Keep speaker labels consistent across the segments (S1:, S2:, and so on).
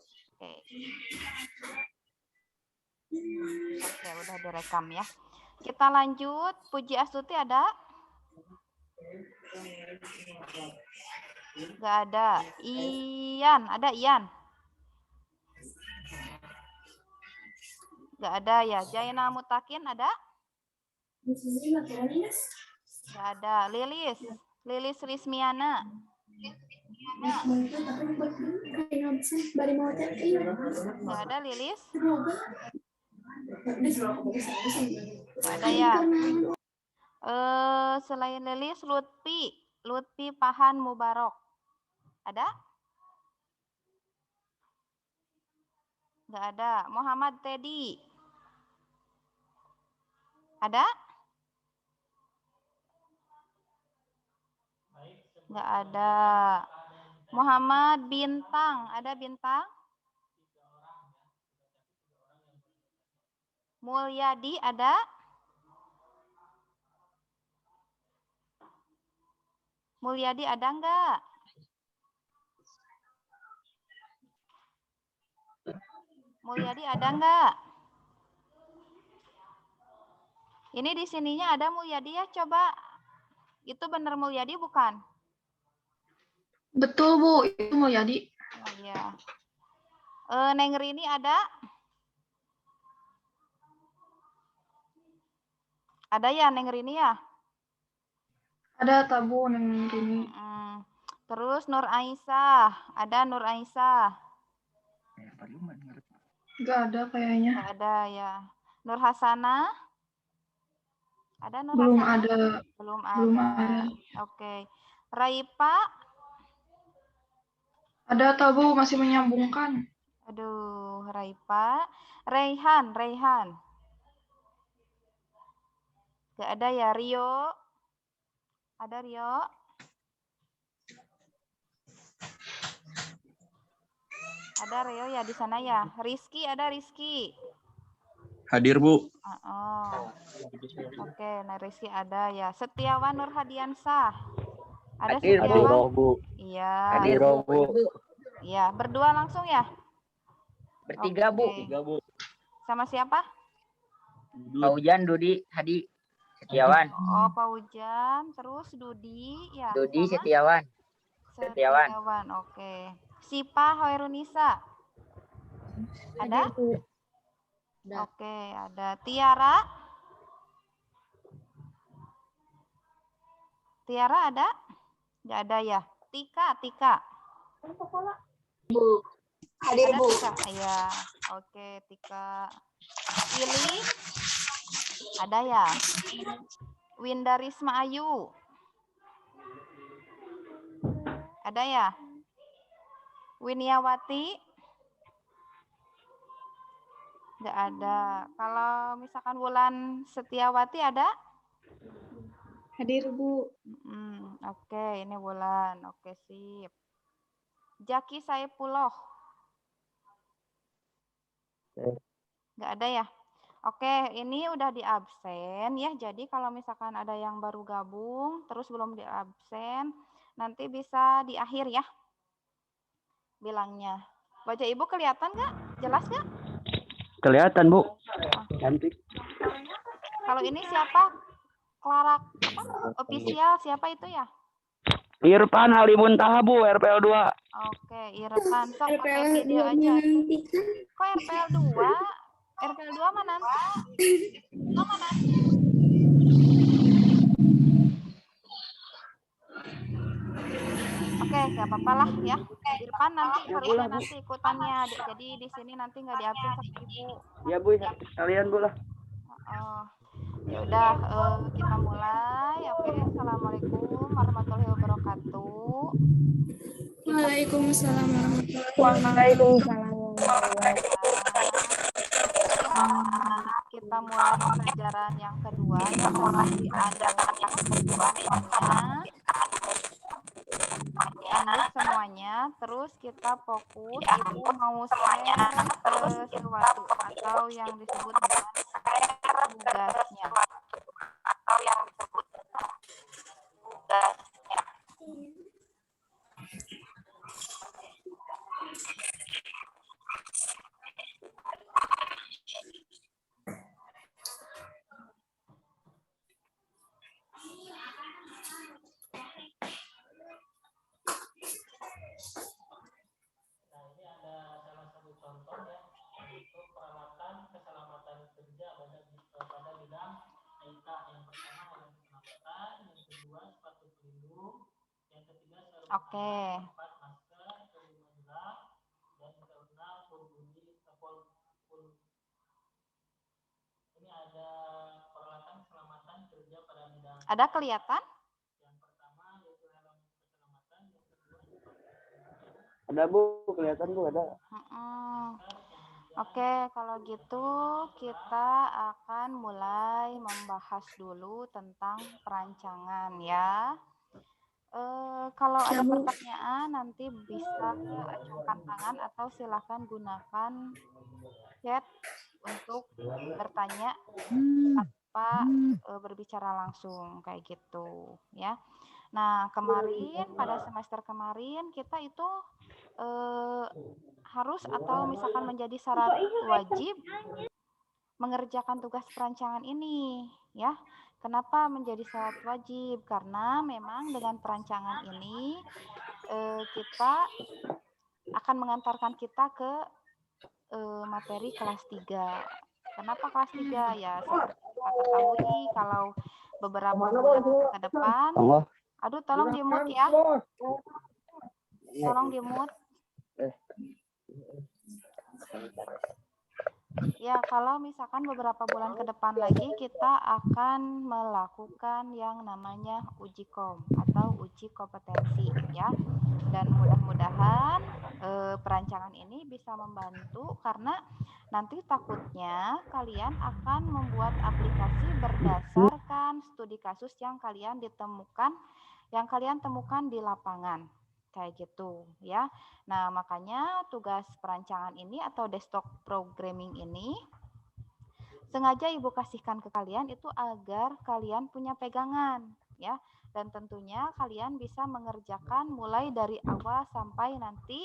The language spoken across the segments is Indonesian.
S1: Oke. Oke, udah direkam ya. Kita lanjut. Puji Astuti ada? Nggak ada. Ian, ada Ian? Nggak ada ya. Jaina Mutakin ada? Nggak ada. Lilis? Lilis Rismiana? Nggak ada Lilis? Nggak ada ya. Selain Lilis, Lutfi Pahan Mubarok. Ada? Nggak ada. Muhammad Teddy. Ada? Nggak ada. Muhammad Bintang. Ada Bintang? Mulyadi ada? Mulyadi ada nggak? Mulyadi ada nggak? Ini di sininya ada Mulyadi ya, coba. Itu benar Mulyadi bukan?
S2: Betul, Bu. Itu Mulyadi.
S1: Oh, iya. Neng Rini ada? Ada ya Neng Rini ya?
S2: Ada tabu Neng Rini.
S1: Terus Nur Aisyah. Ada Nur Aisyah?
S2: Nggak ada kayaknya.
S1: Nggak ada ya. Nur Hasanah? Ada Nur
S2: Belum
S1: Hasanah?
S2: ada.
S1: Belum
S2: Belum
S1: ada.
S2: ada.
S1: Oke. Raipa?
S2: Ada tabu masih menyambungkan.
S1: Aduh, Raipa. Raihan? Nggak ada ya. Rio? Ada Rio? Ada Rio ya di sana ya. Rizky ada Rizky?
S3: Hadir, Bu.
S1: Oke, nah Rizky ada ya. Setiawan Nur Hadiansah. Ada
S3: Hadir,
S1: Setiawan?
S3: Bu.
S1: Iya.
S3: Hadir, Bu.
S1: Iya, berdua langsung ya?
S3: Bertiga, Bu.
S1: Sama siapa?
S3: Pak Ujan, Dudi, Hadi, Setiawan.
S1: Oh, Pak Ujan, terus Dudi ya.
S3: Dudi,
S1: sama?
S3: Setiawan.
S1: Oke. Sipa Hoirunisa. Ada? Oke, ada. Tiara? Tiara ada? Nggak ada ya. Tika.
S4: Bu. Hadir, Bu.
S1: Iya. Oke, Tika. Ili? Ada ya. Windarisma Ayu. Ada ya. Winiawati? Nggak ada. Kalau misalkan Wulan Setiawati ada?
S4: Hadir, Bu.
S1: Oke, ini Wulan. Oke, sip. Jaki Saipullah. Nggak ada ya? Oke, ini udah di absen ya. Jadi kalau misalkan ada yang baru gabung, terus belum di absen, nanti bisa di akhir ya bilangnya. Wajah Ibu kelihatan nggak? Jelas nggak?
S3: Kelihatan, Bu. Cantik.
S1: Kalau ini siapa? Clara apa? Official siapa itu ya?
S3: Irfan Halimun Taha, Bu, RPL 2.
S1: Oke, Irfan. Sok pakai video aja. Kok RPL 2? RPL 2 mana? Oke, nggak apa-apa lah ya. Irfan nanti harusnya nanti ikutannya. Jadi di sini nanti nggak diabsen sama Ibu.
S3: Iya, Bu. Kalian, Bu lah.
S1: Ya udah, kita mulai. Oke, assalamualaikum warahmatullahi wabarakatuh.
S4: Waalaikumsalam warahmatullahi wabarakatuh.
S1: Kita mulai pelajaran yang kedua. Di unmute semuanya. Terus kita fokus. Ibu mau share sesuatu atau yang disebut dengan tugasnya. Oke. Ada kelihatan?
S3: Ada Bu, kelihatan Bu ada.
S1: Oke, kalau gitu kita akan mulai membahas dulu tentang perancangan ya. Kalau ada pertanyaan nanti bisa acungkan tangan atau silakan gunakan chat untuk bertanya tanpa berbicara langsung kayak gitu ya. Nah, kemarin pada semester kemarin kita itu harus atau misalkan menjadi syarat wajib mengerjakan tugas perancangan ini ya. Kenapa menjadi syarat wajib? Karena memang dengan perancangan ini kita akan mengantarkan kita ke materi kelas 3. Kenapa kelas 3? Ya seperti kita ketahui kalau beberapa bulan ke depan. Aduh, tolong di-mute ya. Tolong di-mute. Ya, kalau misalkan beberapa bulan ke depan lagi kita akan melakukan yang namanya uji kom atau uji kompetensi ya. Dan mudah-mudahan perancangan ini bisa membantu karena nanti takutnya kalian akan membuat aplikasi berdasarkan studi kasus yang kalian temukan di lapangan. Kayak gitu ya. Nah, makanya tugas perancangan ini atau desktop programming ini sengaja Ibu kasihkan ke kalian itu agar kalian punya pegangan ya. Dan tentunya kalian bisa mengerjakan mulai dari awal sampai nanti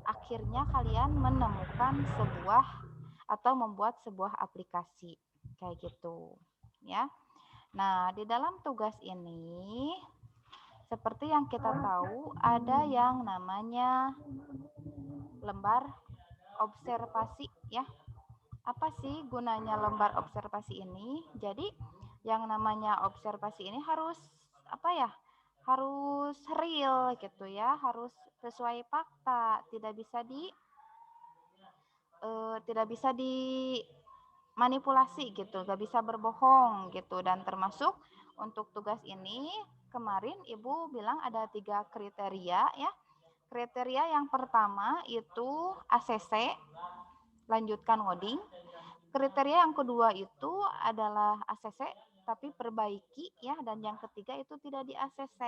S1: akhirnya kalian menemukan sebuah atau membuat sebuah aplikasi kayak gitu ya. Nah, di dalam tugas ini seperti yang kita tahu, ada yang namanya lembar observasi ya. Apa sih gunanya lembar observasi ini? Jadi, yang namanya observasi ini harus harus real gitu ya, harus sesuai fakta, tidak bisa dimanipulasi gitu, gak bisa berbohong gitu. Dan termasuk untuk tugas ini kemarin Ibu bilang ada 3 kriteria ya. Kriteria yang pertama itu ACC, lanjutkan ngoding. Kriteria yang kedua itu adalah ACC tapi perbaiki ya, dan yang ketiga itu tidak di ACC.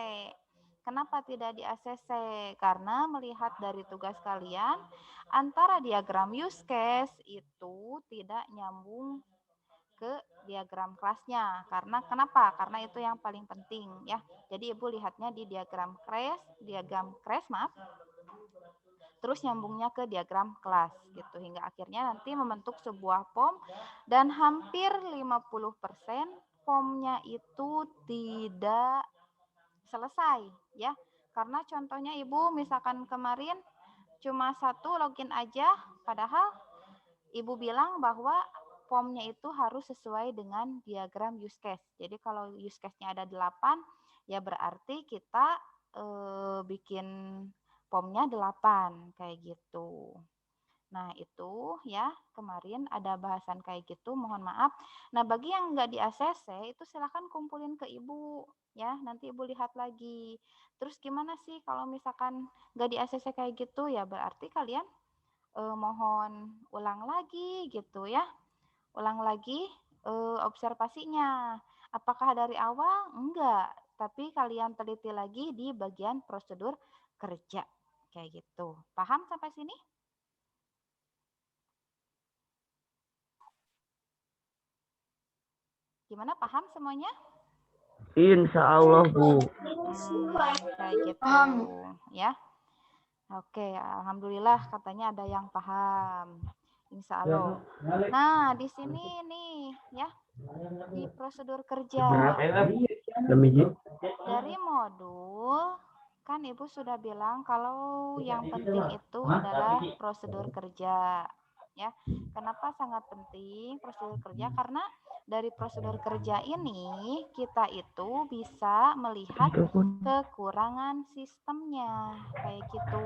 S1: Kenapa tidak di ACC? Karena melihat dari tugas kalian antara diagram use case itu tidak nyambung ke diagram kelasnya. Kenapa? Karena itu yang paling penting ya. Jadi Ibu lihatnya di diagram crash terus nyambungnya ke diagram kelas gitu hingga akhirnya nanti membentuk sebuah POM dan hampir 50% POM-nya itu tidak selesai ya. Karena contohnya Ibu misalkan kemarin cuma 1 login aja, padahal Ibu bilang bahwa POM-nya itu harus sesuai dengan diagram use case. Jadi kalau use case-nya ada 8, ya berarti kita bikin POM-nya 8 kayak gitu. Nah, itu ya kemarin ada bahasan kayak gitu, mohon maaf. Nah, bagi yang nggak di ACC itu silahkan kumpulin ke Ibu ya, nanti Ibu lihat lagi. Terus gimana sih kalau misalkan nggak di ACC kayak gitu, ya berarti kalian mohon ulang lagi gitu ya. Ulang lagi observasinya. Apakah dari awal? Enggak, tapi kalian teliti lagi di bagian prosedur kerja. Kayak gitu. Paham sampai sini? Gimana, paham semuanya?
S3: Insya Allah Bu.
S1: Kayak gitu
S2: Paham.
S1: ya. Oke, alhamdulillah katanya ada yang paham. Insya Allah. Nah, di sini nih ya, di prosedur kerja. Dari modul, kan Ibu sudah bilang kalau yang penting itu adalah prosedur kerja. ya. Kenapa sangat penting prosedur kerja? Karena dari prosedur kerja ini kita itu bisa melihat kekurangan sistemnya kayak gitu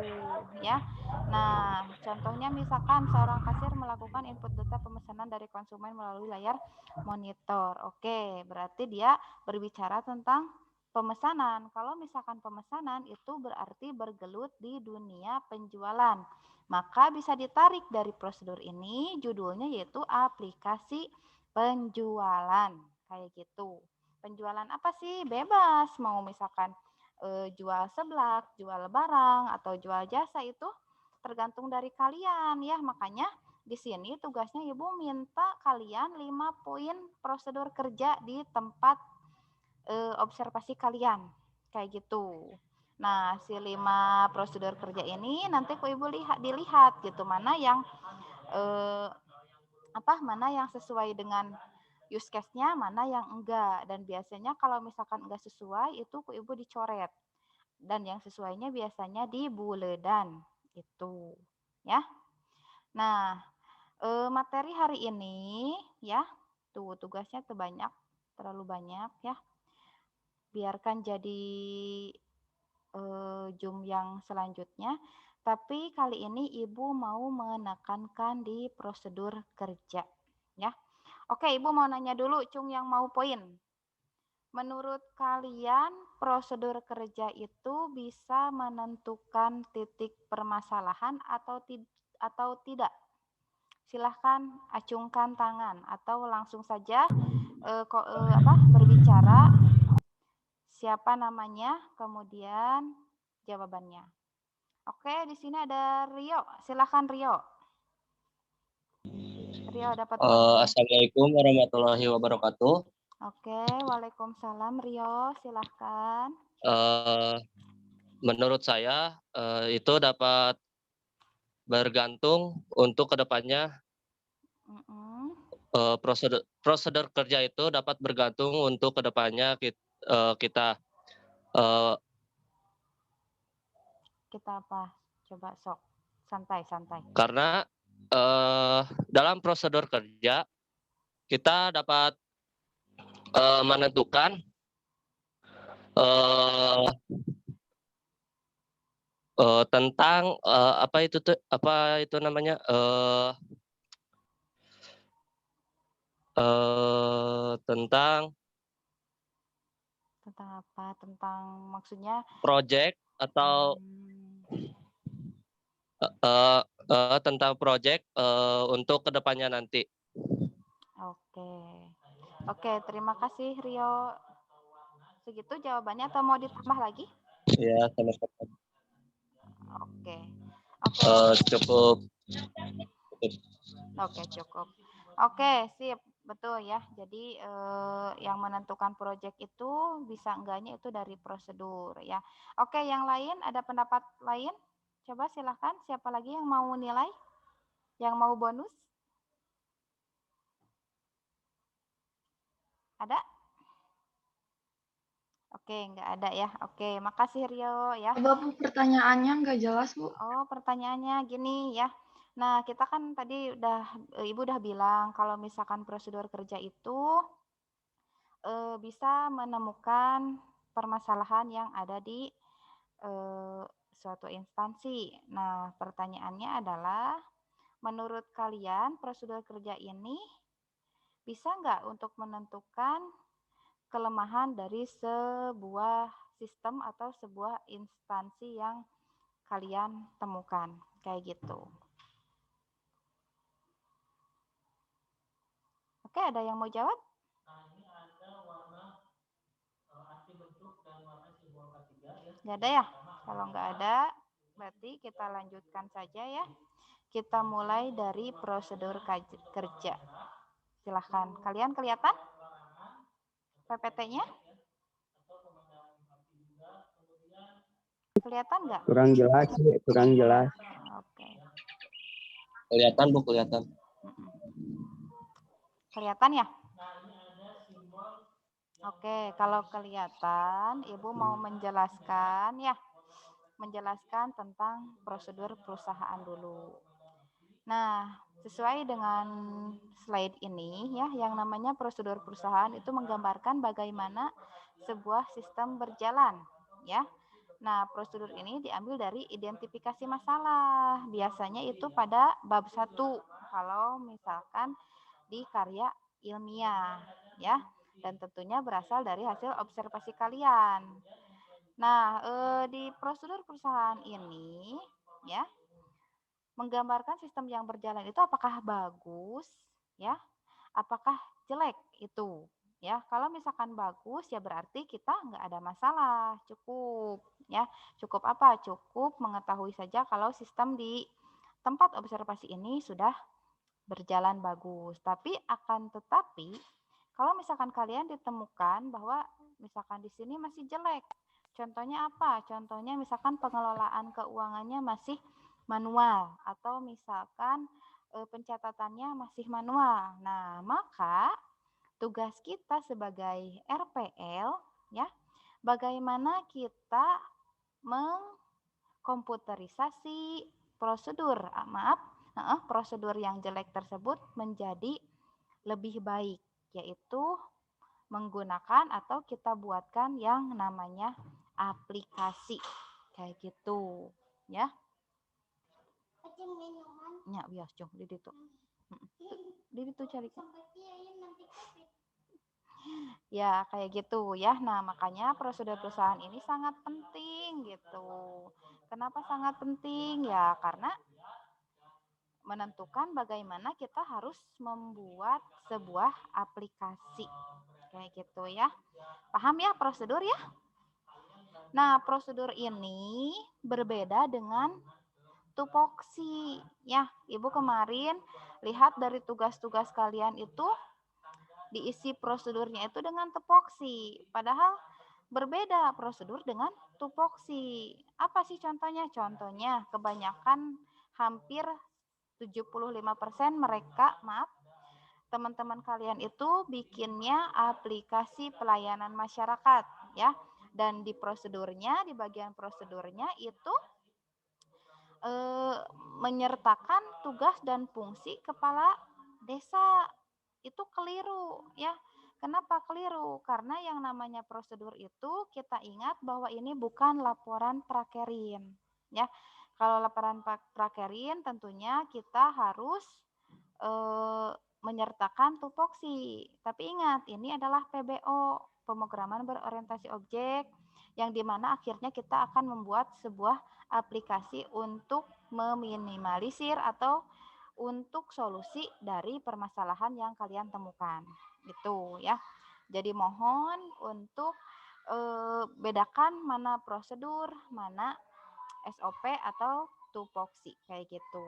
S1: ya. Nah, contohnya misalkan seorang kasir melakukan input data pemesanan dari konsumen melalui layar monitor. Oke, berarti dia berbicara tentang pemesanan. Kalau misalkan pemesanan itu berarti bergelut di dunia penjualan. Maka bisa ditarik dari prosedur ini judulnya yaitu aplikasi penjualan. Kayak gitu. Penjualan apa sih? Bebas. Mau misalkan jual seblak, jual barang atau jual jasa itu tergantung dari kalian ya. Makanya di sini tugasnya Ibu minta kalian 5 poin prosedur kerja di tempat observasi kalian kayak gitu. Nah, si 5 prosedur kerja ini nanti ku Ibu dilihat gitu mana yang mana yang sesuai dengan use case-nya, mana yang enggak. Dan biasanya kalau misalkan enggak sesuai itu ku Ibu dicoret. Dan yang sesuainya biasanya di buledan itu ya. Nah, materi hari ini ya, tuh tugasnya terlalu banyak ya. Biarkan jadi Zoom yang selanjutnya. Tapi kali ini Ibu mau menekankan di prosedur kerja. Ya. Oke, Ibu mau nanya dulu, Cung yang mau poin. Menurut kalian prosedur kerja itu bisa menentukan titik permasalahan atau tidak? Silahkan acungkan tangan atau langsung saja berbicara siapa namanya, kemudian jawabannya. Oke, di sini ada Rio. Silahkan Rio. Rio dapat poin.
S5: Assalamualaikum warahmatullahi wabarakatuh.
S1: Oke, waalaikumsalam Rio. Silahkan.
S5: Menurut saya itu dapat bergantung untuk kedepannya prosedur kerja itu dapat bergantung untuk kedepannya kita
S1: Kita apa? Coba sok. Santai.
S5: karena dalam prosedur kerja kita dapat menentukan tentang apa itu namanya tentang
S1: apa? Tentang maksudnya
S5: project atau tentang project untuk kedepannya nanti.
S1: Oke, terima kasih Rio. Segitu jawabannya atau mau ditambah lagi?
S5: Ya, sama-sama.
S1: Oke.
S5: Cukup.
S1: Oke, cukup. Oke, sip. Betul ya. Jadi yang menentukan proyek itu bisa enggaknya itu dari prosedur ya. Oke, yang lain ada pendapat lain? Coba silahkan. Siapa lagi yang mau nilai? Yang mau bonus? Ada? Oke, enggak ada ya. Oke, makasih Rio ya.
S2: Bu, pertanyaannya nggak jelas, Bu.
S1: Oh, pertanyaannya gini ya. Nah, kita kan tadi Ibu udah bilang kalau misalkan prosedur kerja itu bisa menemukan permasalahan yang ada di suatu instansi. Nah, pertanyaannya adalah, menurut kalian prosedur kerja ini bisa nggak untuk menentukan kelemahan dari sebuah sistem atau sebuah instansi yang kalian temukan? Kayak gitu. Oke, ada yang mau jawab? Nggak ada ya? Kalau nggak ada, berarti kita lanjutkan saja ya. Kita mulai dari prosedur kerja. Silahkan. Kalian kelihatan PPT-nya? Kelihatan nggak?
S3: Kurang jelas, kurang jelas.
S1: Oke.
S5: Kelihatan, Bu, kelihatan.
S1: Kelihatan ya? Oke, kalau kelihatan, Ibu mau menjelaskan ya. Menjelaskan tentang prosedur perusahaan dulu. Nah, Sesuai dengan slide ini ya, yang namanya prosedur perusahaan itu menggambarkan bagaimana sebuah sistem berjalan ya. Nah, prosedur ini diambil dari identifikasi masalah. Biasanya itu pada bab 1 kalau misalkan di karya ilmiah ya. Dan tentunya berasal dari hasil observasi kalian. Nah, di prosedur perusahaan ini ya menggambarkan sistem yang berjalan itu apakah bagus ya, apakah jelek itu ya. Kalau misalkan bagus ya berarti kita nggak ada masalah, cukup ya. Cukup apa? Cukup mengetahui saja kalau sistem di tempat observasi ini sudah berjalan bagus. Tapi akan tetapi kalau misalkan kalian ditemukan bahwa misalkan di sini masih jelek. Contohnya apa? Contohnya misalkan pengelolaan keuangannya masih manual atau misalkan pencatatannya masih manual. Nah, maka tugas kita sebagai RPL ya, bagaimana kita mengkomputerisasi prosedur, prosedur yang jelek tersebut menjadi lebih baik, yaitu menggunakan atau kita buatkan yang namanya aplikasi kayak gitu ya. Ya bias cung di situ. Di situ cari. Ya kayak gitu ya. Nah, makanya prosedur perusahaan ini sangat penting gitu. Kenapa sangat penting? Ya karena menentukan bagaimana kita harus membuat sebuah aplikasi. Kayak gitu ya. Paham ya prosedur ya? Nah, prosedur ini berbeda dengan tupoksi. Ya, Ibu kemarin lihat dari tugas-tugas kalian itu diisi prosedurnya itu dengan tupoksi. Padahal berbeda prosedur dengan tupoksi. Apa sih contohnya? Contohnya kebanyakan hampir 75% mereka, teman-teman kalian itu bikinnya aplikasi pelayanan masyarakat ya. Dan di prosedurnya, di bagian prosedurnya itu menyertakan tugas dan fungsi kepala desa. Itu keliru ya. Kenapa keliru? Karena yang namanya prosedur itu kita ingat bahwa ini bukan laporan prakerin ya. Kalau laporan prakerin tentunya kita harus menyertakan tupoksi. Tapi ingat, ini adalah PBO, pemrograman berorientasi objek, yang dimana akhirnya kita akan membuat sebuah aplikasi untuk meminimalisir atau untuk solusi dari permasalahan yang kalian temukan. Gitu ya. Jadi mohon untuk bedakan mana prosedur, mana SOP atau tupoksi kayak gitu.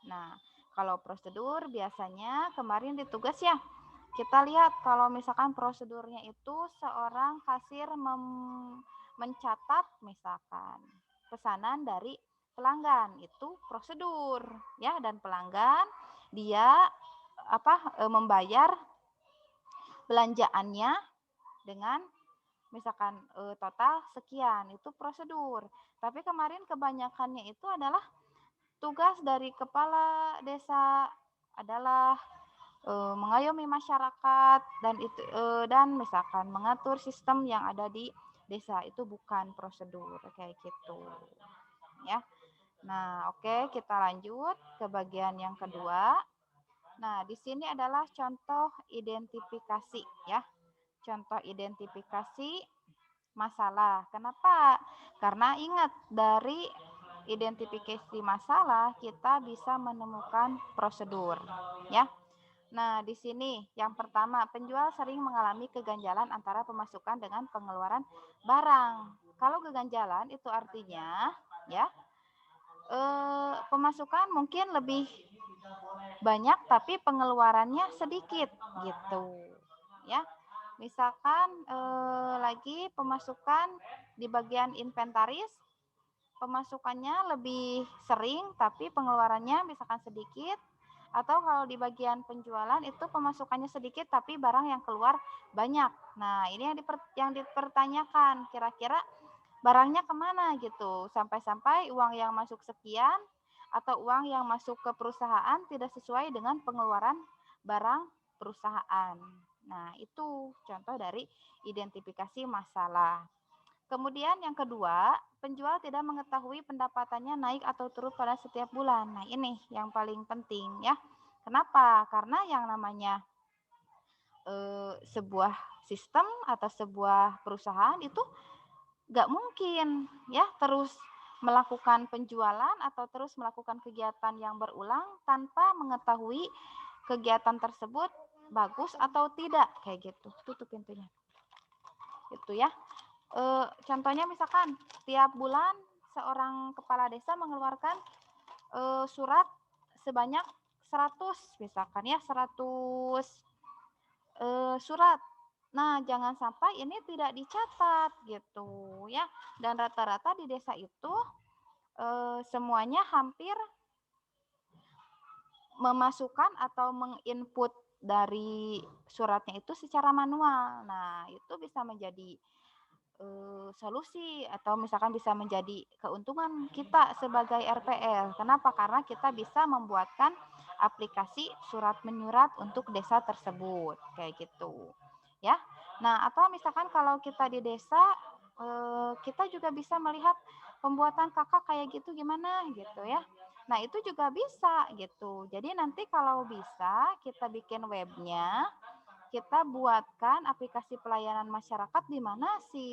S1: Nah, kalau prosedur biasanya kemarin di tugas ya, kita lihat kalau misalkan prosedurnya itu seorang kasir mencatat misalkan pesanan dari pelanggan, itu prosedur ya, dan pelanggan dia membayar belanjaannya dengan misalkan total sekian, itu prosedur. Tapi kemarin kebanyakannya itu adalah tugas dari kepala desa adalah mengayomi masyarakat dan misalkan mengatur sistem yang ada di desa, itu bukan prosedur kayak gitu ya. Nah, oke, kita lanjut ke bagian yang kedua. Nah, di sini adalah contoh identifikasi ya. Contoh identifikasi masalah. Kenapa? Karena ingat, dari identifikasi masalah kita bisa menemukan prosedur ya. Nah, di sini yang pertama, penjual sering mengalami keganjalan antara pemasukan dengan pengeluaran barang. Kalau keganjalan itu artinya ya pemasukan mungkin lebih banyak tapi pengeluarannya sedikit gitu ya. Misalkan lagi pemasukan di bagian inventaris, pemasukannya lebih sering tapi pengeluarannya misalkan sedikit. Atau kalau di bagian penjualan itu pemasukannya sedikit tapi barang yang keluar banyak. Nah, ini yang dipertanyakan, kira-kira barangnya kemana gitu. Sampai-sampai uang yang masuk sekian atau uang yang masuk ke perusahaan tidak sesuai dengan pengeluaran barang perusahaan. Nah, itu contoh dari identifikasi masalah. Kemudian yang kedua, penjual tidak mengetahui pendapatannya naik atau turun pada setiap bulan. Nah, ini yang paling penting ya. Kenapa? Karena yang namanya sebuah sistem atau sebuah perusahaan itu nggak mungkin ya terus melakukan penjualan atau terus melakukan kegiatan yang berulang tanpa mengetahui kegiatan tersebut bagus atau tidak, kayak gitu. Tutup pintunya. Itu ya. Contohnya misalkan tiap bulan seorang kepala desa mengeluarkan surat sebanyak 100 misalkan ya, 100 surat. Nah, jangan sampai ini tidak dicatat gitu ya. Dan rata-rata di desa itu semuanya hampir memasukkan atau menginput dari suratnya itu secara manual. Nah, itu bisa menjadi solusi atau misalkan bisa menjadi keuntungan kita sebagai RPL. Kenapa? Karena kita bisa membuatkan aplikasi surat menyurat untuk desa tersebut, kayak gitu. Ya. Nah, atau misalkan kalau kita di desa kita juga bisa melihat pembuatan kakak kayak gitu gimana gitu ya. Nah, itu juga bisa gitu. Jadi nanti kalau bisa kita bikin webnya, kita buatkan aplikasi pelayanan masyarakat di mana si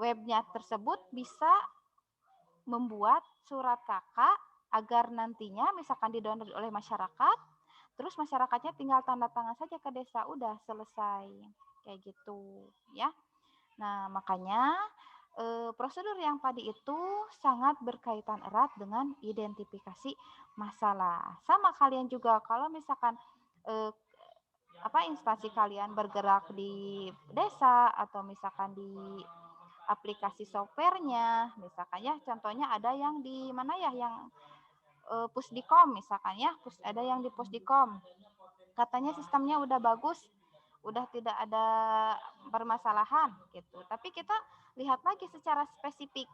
S1: webnya tersebut bisa membuat surat kakak agar nantinya misalkan didownload oleh masyarakat, terus masyarakatnya tinggal tanda tangan saja ke desa, udah selesai kayak gitu ya. Nah, makanya prosedur yang tadi itu sangat berkaitan erat dengan identifikasi masalah. Sama kalian juga kalau misalkan instansi kalian bergerak di desa atau misalkan di aplikasi softwarenya, misalkan ya contohnya ada yang di mana ya yang Pusdikom misalkan ya, ada yang di Pusdikom. Katanya sistemnya udah bagus, udah tidak ada permasalahan gitu. Tapi kita lihat lagi secara spesifik.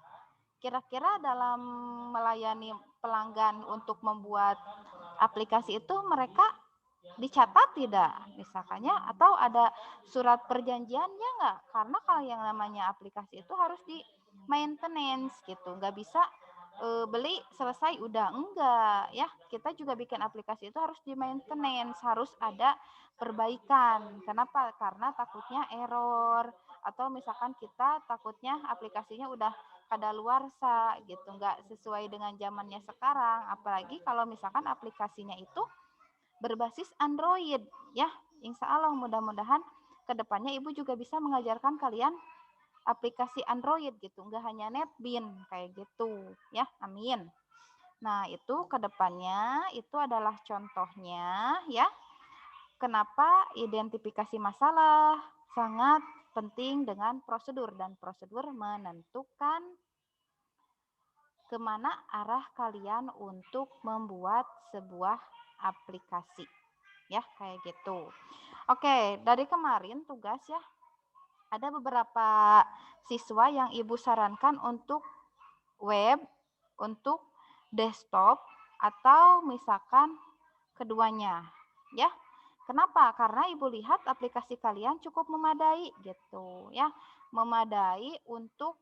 S1: Kira-kira dalam melayani pelanggan untuk membuat aplikasi itu mereka dicatat tidak misalkannya atau ada surat perjanjiannya nggak, karena kalau yang namanya aplikasi itu harus di maintenance gitu, nggak bisa beli selesai udah, enggak ya, kita juga bikin aplikasi itu harus di maintenance, harus ada perbaikan. Kenapa? Karena takutnya error atau misalkan kita takutnya aplikasinya udah kadaluarsa gitu, nggak sesuai dengan zamannya sekarang, apalagi kalau misalkan aplikasinya itu berbasis Android ya. Insya Allah mudah-mudahan kedepannya Ibu juga bisa mengajarkan kalian aplikasi Android gitu, nggak hanya NetBeans kayak gitu ya, amin. Nah, itu kedepannya itu adalah contohnya ya, kenapa identifikasi masalah sangat penting dengan prosedur, dan prosedur menentukan kemana arah kalian untuk membuat sebuah aplikasi ya, kayak gitu. Oke, dari kemarin tugas ya, ada beberapa siswa yang Ibu sarankan untuk web, untuk desktop, atau misalkan keduanya ya. Kenapa? Karena Ibu lihat aplikasi kalian cukup memadai gitu ya, memadai untuk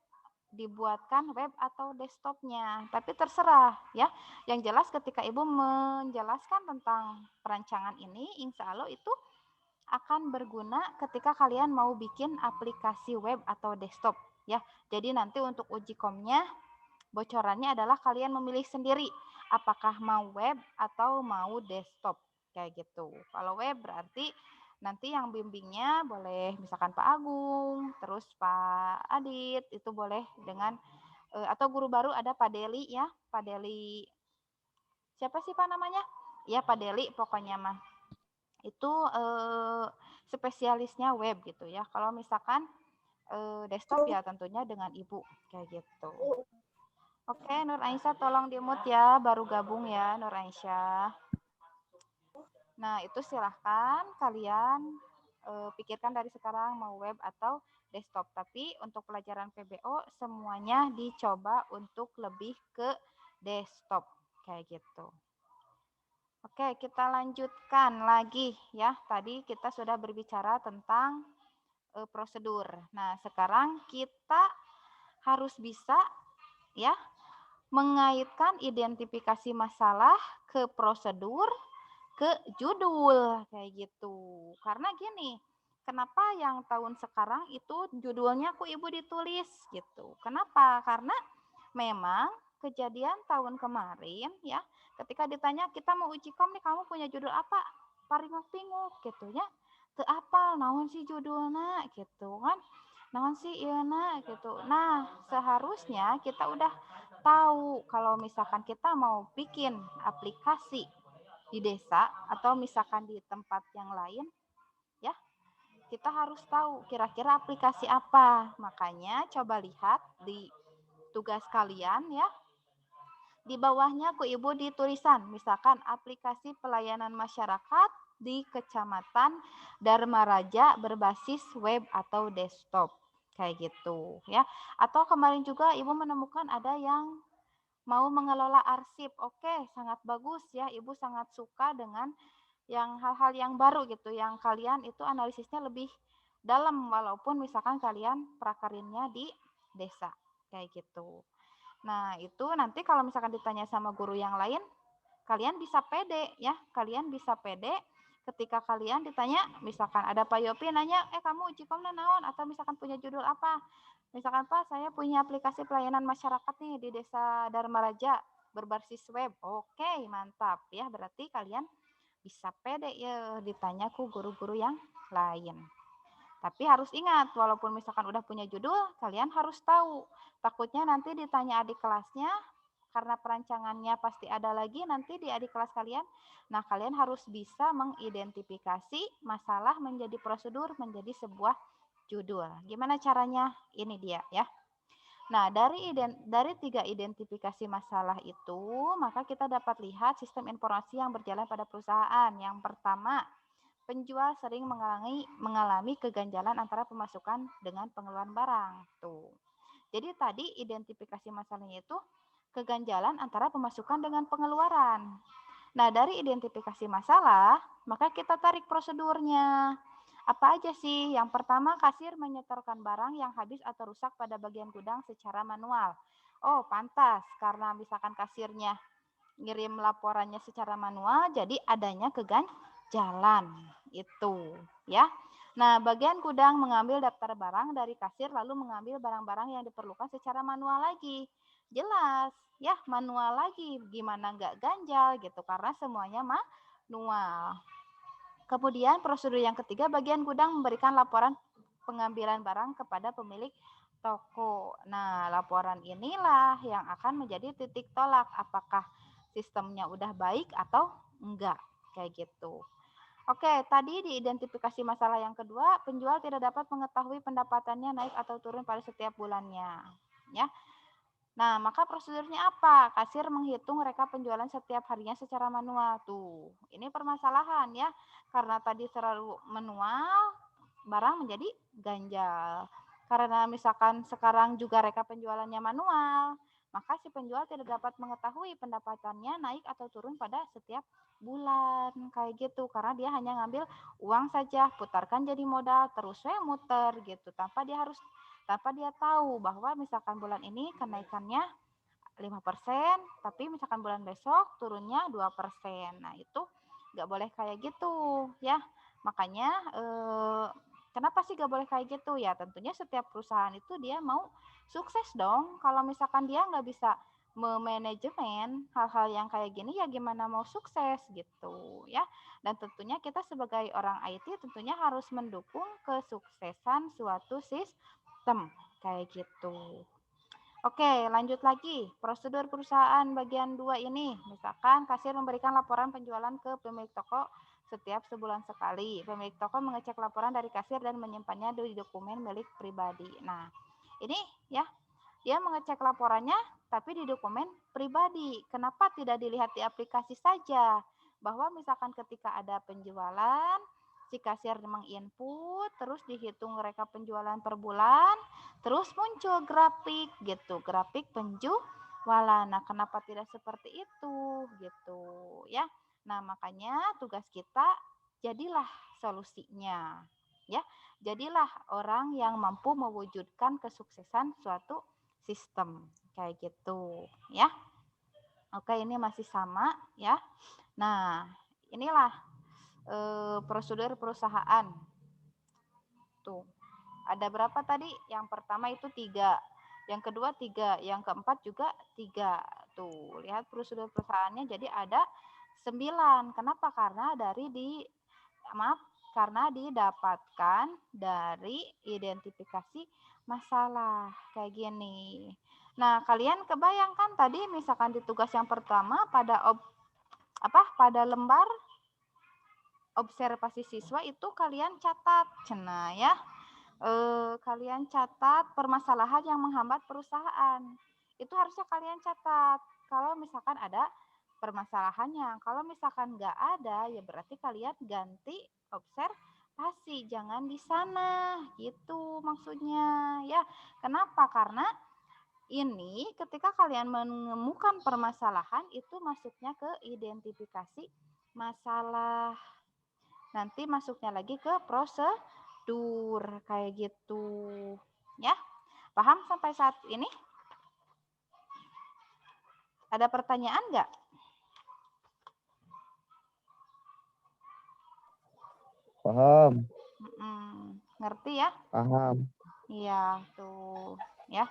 S1: dibuatkan web atau desktopnya. Tapi terserah ya. Yang jelas ketika Ibu menjelaskan tentang perancangan ini, insya Allah itu akan berguna ketika kalian mau bikin aplikasi web atau desktop ya. Jadi nanti untuk uji komnya bocorannya adalah kalian memilih sendiri apakah mau web atau mau desktop kayak gitu. Kalau web berarti nanti yang bimbingnya boleh misalkan Pak Agung, terus Pak Adit, itu boleh dengan atau guru baru ada Pak Deli ya, Pak Deli siapa sih Pak namanya? Ya Pak Deli pokoknya mah. Itu spesialisnya web gitu ya. Kalau misalkan desktop ya tentunya dengan Ibu kayak gitu. Oke, Nur Aisyah tolong di-mute ya, baru gabung ya Nur Aisyah. Nah, itu silahkan kalian pikirkan dari sekarang mau web atau desktop. Tapi untuk pelajaran PBO semuanya dicoba untuk lebih ke desktop kayak gitu. Oke, kita lanjutkan lagi ya. Tadi kita sudah berbicara tentang prosedur. Nah, sekarang kita harus bisa ya mengaitkan identifikasi masalah ke prosedur, ke judul kayak gitu. Karena gini, kenapa yang tahun sekarang itu judulnya kok Ibu ditulis gitu. Kenapa? Karena memang kejadian tahun kemarin ya, ketika ditanya kita mau uji kom nih kamu punya judul apa? Paringuk-pinguk gitu ya. Teu apal naon sih judulna gitu kan. Naon sih ieu gitu. Nah, seharusnya kita udah tahu kalau misalkan kita mau bikin aplikasi di desa atau misalkan di tempat yang lain ya, kita harus tahu kira-kira aplikasi apa. Makanya coba lihat di tugas kalian ya. Di bawahnya ku Ibu di tulisan, misalkan aplikasi pelayanan masyarakat di Kecamatan Dharma Raja berbasis web atau desktop. Kayak gitu ya. Atau kemarin juga Ibu menemukan ada yang mau mengelola arsip. Oke, sangat bagus ya. Ibu sangat suka dengan yang hal-hal yang baru gitu, yang kalian itu analisisnya lebih dalam walaupun misalkan kalian prakarinnya di desa kayak gitu. Nah, itu nanti kalau misalkan ditanya sama guru yang lain, kalian bisa pede ya. Kalian bisa pede ketika kalian ditanya, misalkan ada Pak Yopi nanya, kamu uji komna naon? Atau misalkan punya judul apa? Misalkan Pak, saya punya aplikasi pelayanan masyarakat nih di Desa Dharma Raja berbasis web. Oke, mantap ya. Berarti kalian bisa pede ya ditanya ku guru-guru yang lain. Tapi harus ingat, walaupun misalkan udah punya judul, kalian harus tahu. Takutnya nanti ditanya adik kelasnya, karena perancangannya pasti ada lagi nanti di adik kelas kalian. Nah, kalian harus bisa mengidentifikasi masalah menjadi prosedur, menjadi sebuah judul. Gimana caranya? Ini dia ya. Nah, dari 3 identifikasi masalah itu, maka kita dapat lihat sistem informasi yang berjalan pada perusahaan. Yang pertama, penjual sering mengalami keganjalan antara pemasukan dengan pengeluaran barang. Tuh. Jadi tadi identifikasi masalahnya itu keganjalan antara pemasukan dengan pengeluaran. Nah, dari identifikasi masalah, maka kita tarik prosedurnya. Apa aja sih? Yang pertama, kasir menyetorkan barang yang habis atau rusak pada bagian gudang secara manual. Oh, pantas karena misalkan kasirnya ngirim laporannya secara manual, jadi adanya keganjalan itu ya. Nah, bagian gudang mengambil daftar barang dari kasir lalu mengambil barang-barang yang diperlukan secara manual lagi. Jelas ya, manual lagi. Gimana nggak ganjal gitu karena semuanya manual. Kemudian prosedur yang ketiga, bagian gudang memberikan laporan pengambilan barang kepada pemilik toko. Nah, laporan inilah yang akan menjadi titik tolak apakah sistemnya udah baik atau enggak kayak gitu. Oke, tadi diidentifikasi masalah yang kedua, penjual tidak dapat mengetahui pendapatannya naik atau turun pada setiap bulannya, ya. Nah, maka prosedurnya apa? Kasir menghitung rekap penjualan setiap harinya secara manual. Tuh, ini permasalahan ya. Karena tadi terlalu manual, barang menjadi ganjal. Karena misalkan sekarang juga rekap penjualannya manual, maka si penjual tidak dapat mengetahui pendapatannya naik atau turun pada setiap bulan. Kayak gitu, karena dia hanya ngambil uang saja, putarkan jadi modal, terus muter gitu. Tanpa dia tahu bahwa misalkan bulan ini kenaikannya 5%, tapi misalkan bulan besok turunnya 2%. Nah, itu nggak boleh kayak gitu ya. Makanya kenapa sih nggak boleh kayak gitu ya? Tentunya setiap perusahaan itu dia mau sukses dong. Kalau misalkan dia nggak bisa memanajemen hal-hal yang kayak gini ya gimana mau sukses gitu ya. Dan tentunya kita sebagai orang IT tentunya harus mendukung kesuksesan suatu sistem kayak gitu. Oke, lanjut lagi. Prosedur perusahaan bagian 2 ini. Misalkan kasir memberikan laporan penjualan ke pemilik toko setiap sebulan sekali. Pemilik toko mengecek laporan dari kasir dan menyimpannya di dokumen milik pribadi. Nah, ini ya, dia mengecek laporannya tapi di dokumen pribadi. Kenapa tidak dilihat di aplikasi saja? Bahwa misalkan ketika ada penjualan, si kasir menginput, terus dihitung rekap penjualan per bulan, terus muncul grafik gitu, grafik penjualan. walana. Kenapa tidak seperti itu gitu ya. Nah, makanya tugas kita jadilah solusinya ya. Jadilah orang yang mampu mewujudkan kesuksesan suatu sistem kayak gitu ya. Oke, ini masih sama ya. Nah, inilah prosedur perusahaan. Tuh, ada berapa tadi? Yang pertama itu 3, yang kedua 3, yang keempat juga 3. Tuh, lihat prosedur perusahaannya jadi ada 9. Kenapa? Karena didapatkan dari identifikasi masalah kayak gini. Nah, kalian kebayangkan tadi misalkan di tugas yang pertama pada lembar observasi siswa itu kalian catat, cenah ya. Kalian catat permasalahan yang menghambat perusahaan. Itu harusnya kalian catat. Kalau misalkan ada permasalahannya, kalau misalkan nggak ada, ya berarti kalian ganti observasi, jangan di sana, gitu maksudnya ya. Kenapa? Karena ini ketika kalian menemukan permasalahan itu masuknya ke identifikasi masalah. Nanti masuknya lagi ke prosedur kayak gitu ya. Paham sampai saat ini? Ada pertanyaan nggak?
S3: Paham.
S1: Ngerti ya?
S3: Paham.
S1: Iya, tuh ya.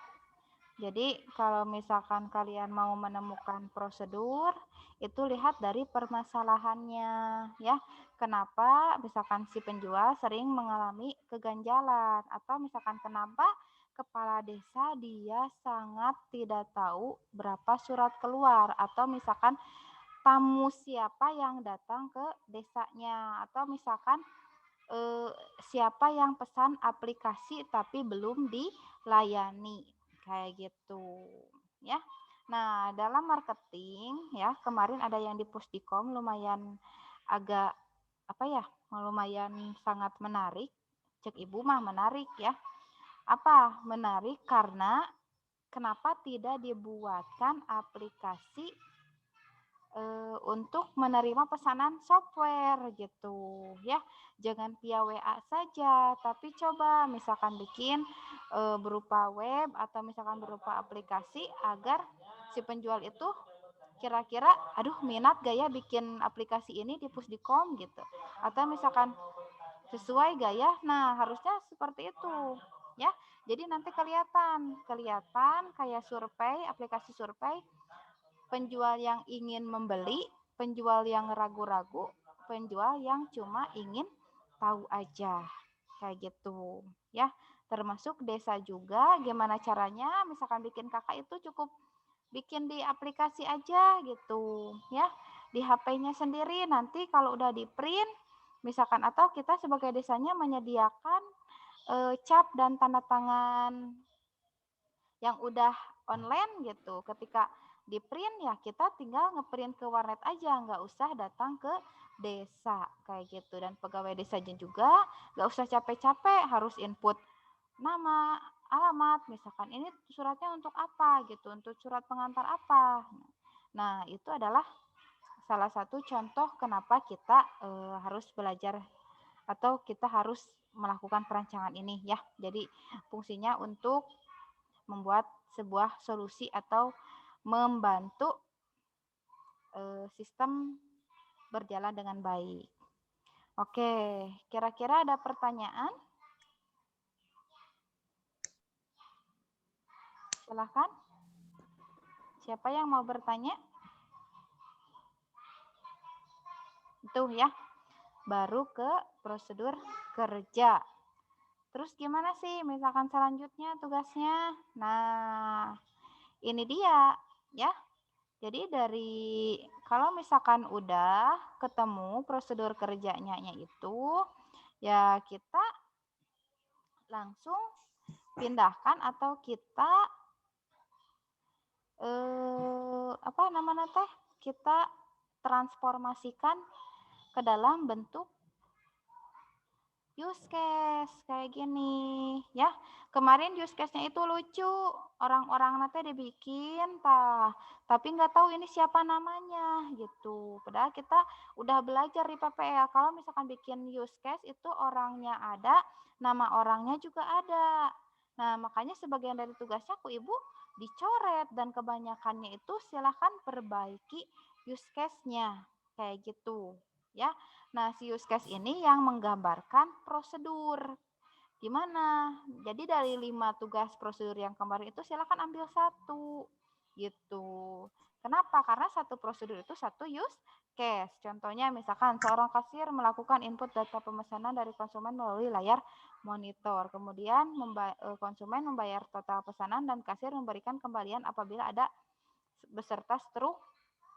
S1: Jadi kalau misalkan kalian mau menemukan prosedur, itu lihat dari permasalahannya ya. Kenapa misalkan si penjual sering mengalami keganjalan, atau misalkan kenapa kepala desa dia sangat tidak tahu berapa surat keluar, atau misalkan tamu siapa yang datang ke desanya, atau misalkan siapa yang pesan aplikasi tapi belum dilayani kayak gitu ya. Nah, dalam marketing ya, kemarin ada yang di Pusdikom lumayan agak lumayan sangat menarik. Cek Ibu mah menarik ya. Apa? Menarik karena kenapa tidak dibuatkan aplikasi untuk menerima pesanan software gitu ya. Jangan via WA saja, tapi coba misalkan bikin berupa web atau misalkan berupa aplikasi agar si penjual itu kira-kira aduh minat gaya bikin aplikasi ini di Pusdikom gitu. Atau misalkan sesuai gaya. Nah, harusnya seperti itu ya. Jadi nanti kelihatan kayak survei, aplikasi survei, penjual yang ingin membeli, penjual yang ragu-ragu, penjual yang cuma ingin tahu aja. Kayak gitu ya. Termasuk desa juga, gimana caranya misalkan bikin kakak itu cukup bikin di aplikasi aja gitu ya. Di HP-nya sendiri, nanti kalau udah di print misalkan, atau kita sebagai desanya menyediakan cap dan tanda tangan yang udah online gitu. Ketika di print ya kita tinggal ngeprint ke warnet aja, nggak usah datang ke desa kayak gitu. Dan pegawai desanya juga nggak usah capek-capek harus input nama, alamat, misalkan ini suratnya untuk apa gitu, untuk surat pengantar apa. Nah, itu adalah salah satu contoh kenapa kita harus belajar atau kita harus melakukan perancangan ini ya. Jadi fungsinya untuk membuat sebuah solusi atau membantu sistem berjalan dengan baik. Oke, kira-kira ada pertanyaan? Silahkan. Siapa yang mau bertanya? Itu ya, baru ke prosedur kerja. Terus gimana sih misalkan selanjutnya tugasnya? Nah, ini dia ya. Jadi kalau misalkan udah ketemu prosedur kerjanya itu, ya kita langsung pindahkan atau kita kita transformasikan ke dalam bentuk use case kayak gini ya. Kemarin use case-nya itu lucu, orang-orang nanti dibikin tapi nggak tahu ini siapa namanya gitu. Padahal kita udah belajar di PPL kalau misalkan bikin use case itu orangnya ada, nama orangnya juga ada. Nah, makanya sebagian dari tugasnya aku Ibu dicoret dan kebanyakannya itu silahkan perbaiki use case-nya kayak gitu ya. Nah, si use case ini yang menggambarkan prosedur. Gimana? Jadi dari 5 tugas prosedur yang kemarin itu silakan ambil satu. Gitu. Kenapa? Karena satu prosedur itu satu use case. Contohnya misalkan seorang kasir melakukan input data pemesanan dari konsumen melalui layar monitor. Kemudian konsumen membayar total pesanan dan kasir memberikan kembalian apabila ada beserta struk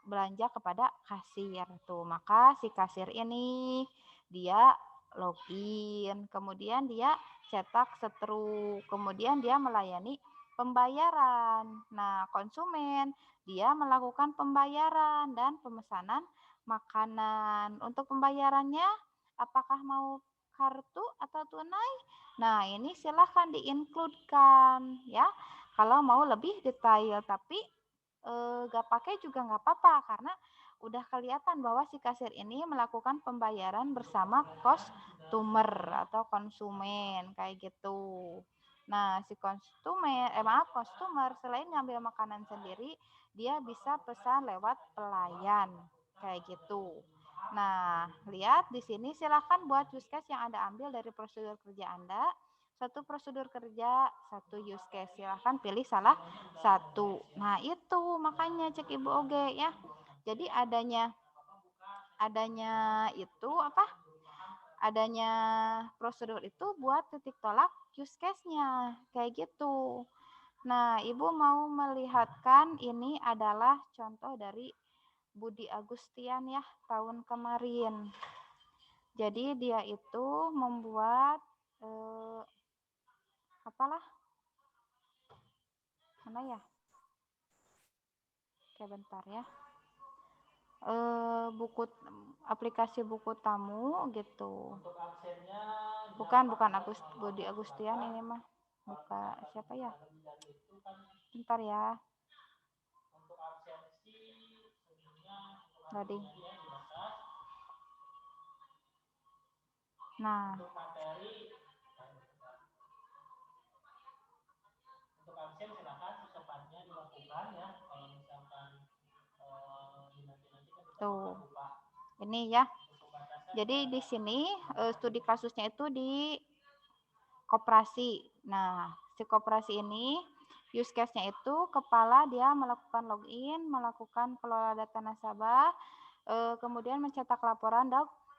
S1: belanja kepada kasir tuh. Maka si kasir ini dia login, kemudian dia cetak struk, kemudian dia melayani pembayaran. Nah, konsumen dia melakukan pembayaran dan pemesanan makanan. Untuk pembayarannya apakah mau kartu atau tunai? Nah, ini silahkan di-include-kan ya. Kalau mau lebih detail, tapi gak pakai juga nggak apa-apa karena udah kelihatan bahwa si kasir ini melakukan pembayaran bersama customer atau konsumen kayak gitu. Nah, si customer selain ngambil makanan sendiri, dia bisa pesan lewat pelayan kayak gitu. Nah, lihat di sini silahkan buat use case yang Anda ambil dari prosedur kerja Anda. Satu prosedur kerja, satu use case. Silahkan pilih salah satu. Nah, itu makanya cek Ibu Oge ya. Jadi adanya itu apa? Adanya prosedur itu buat titik tolak use case-nya kayak gitu. Nah, Ibu mau melihatkan ini adalah contoh dari Budi Agustian ya tahun kemarin. Jadi dia itu membuat apalah mana ya? Oke, bentar ya. Buku aplikasi buku tamu gitu. Bukan Budi Agustian ini mah. Buka siapa ya? Bentar ya. Loading. Nah, tuh. Ini ya. Jadi di sini studi kasusnya itu di koperasi. Nah, si koperasi ini use case-nya itu kepala dia melakukan login, melakukan kelola data nasabah, kemudian mencetak laporan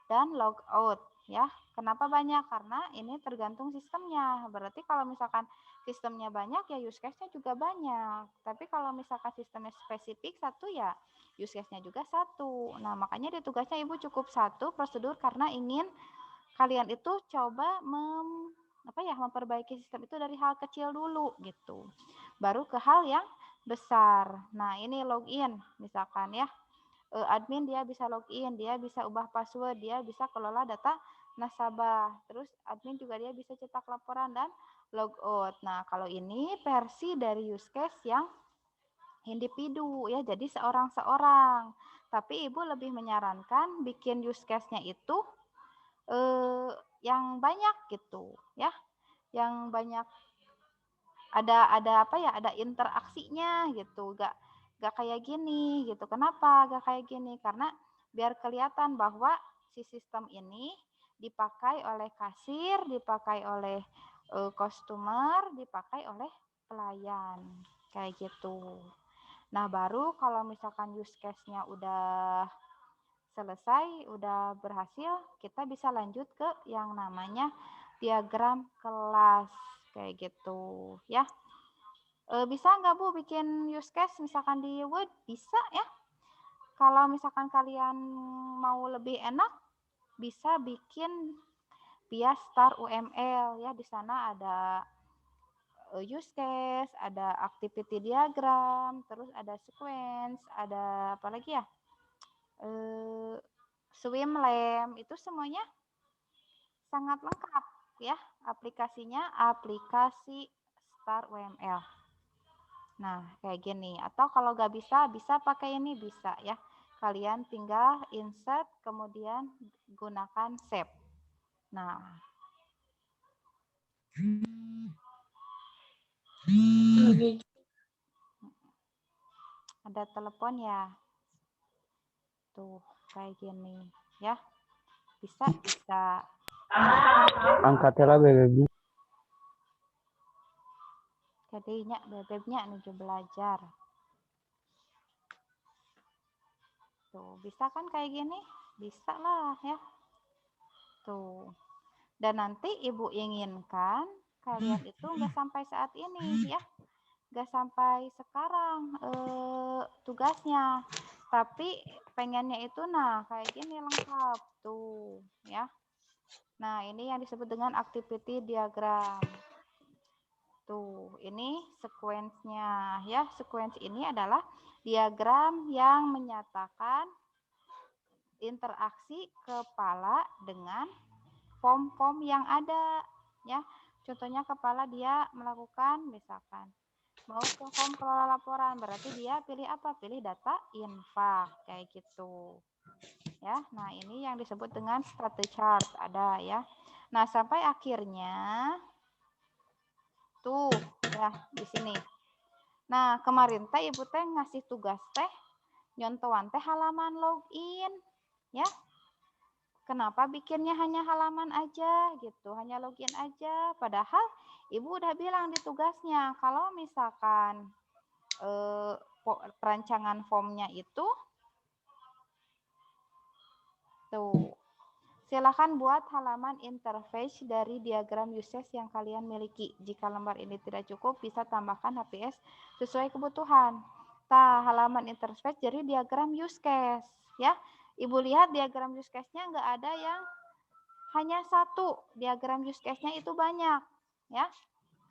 S1: dan log out ya. Kenapa banyak? Karena ini tergantung sistemnya. Berarti kalau misalkan sistemnya banyak ya use case-nya juga banyak. Tapi kalau misalkan sistemnya spesifik satu ya use case-nya juga satu. Nah, makanya di tugasnya Ibu cukup satu prosedur karena ingin kalian itu coba memperbaiki sistem itu dari hal kecil dulu gitu. Baru ke hal yang besar. Nah, ini login misalkan ya. Admin dia bisa login, dia bisa ubah password, dia bisa kelola data nasabah. Terus admin juga dia bisa cetak laporan dan logout. Nah, kalau ini versi dari use case yang individu ya, jadi seorang-seorang. Tapi Ibu lebih menyarankan bikin use case-nya itu yang banyak gitu ya. Yang banyak ada interaksinya gitu. Gak kayak gini gitu. Kenapa gak kayak gini? Karena biar kelihatan bahwa si sistem ini dipakai oleh kasir, dipakai oleh customer, dipakai oleh pelayan kayak gitu. Nah, baru kalau misalkan use case-nya udah selesai, udah berhasil, kita bisa lanjut ke yang namanya diagram kelas kayak gitu ya. Bisa nggak Bu bikin use case misalkan di Word? Bisa ya. Kalau misalkan kalian mau lebih enak, bisa bikin via Star UML ya. Di sana ada use case, ada activity diagram, terus ada sequence, ada apa lagi ya? Swim lab itu semuanya sangat lengkap ya. Aplikasinya aplikasi Start UML. Nah, kayak gini. Atau kalau nggak bisa, bisa pakai ini, bisa ya. Kalian tinggal insert, kemudian gunakan save. Nah, ada telepon ya. Tuh, kayak gini ya. Bisa.
S3: Angkatnya bebek.
S1: Jadinya bebeknya menuju belajar. Tuh, bisa kan kayak gini? Bisa lah ya. Tuh. Dan nanti Ibu inginkan kalian itu nggak sampai saat ini ya. Nggak sampai sekarang tugasnya. Tapi pengennya itu nah kayak gini lengkap. Tuh ya. Nah, ini yang disebut dengan activity diagram. Tuh, ini sequence-nya ya. Sequence ini adalah diagram yang menyatakan interaksi kepala dengan form-form yang ada ya. Contohnya kepala dia melakukan misalkan mau ke form kelola laporan, berarti dia pilih apa? Pilih data infak kayak gitu. Ya. Nah, ini yang disebut dengan strategy chart ada ya. Nah, sampai akhirnya tuh ya di sini. Nah, kemarin teh Ibu teh ngasih tugas teh nyontohan teh halaman login ya. Kenapa bikinnya hanya halaman aja gitu, hanya login aja, padahal Ibu udah bilang di tugasnya kalau misalkan perancangan formnya itu tuh silakan buat halaman interface dari diagram use case yang kalian miliki. Jika lembar ini tidak cukup, bisa tambahkan HPS sesuai kebutuhan. Nah, halaman interface dari diagram use case. Ya, Ibu lihat diagram use case-nya nggak ada yang hanya satu. Diagram use case-nya itu banyak. Ya,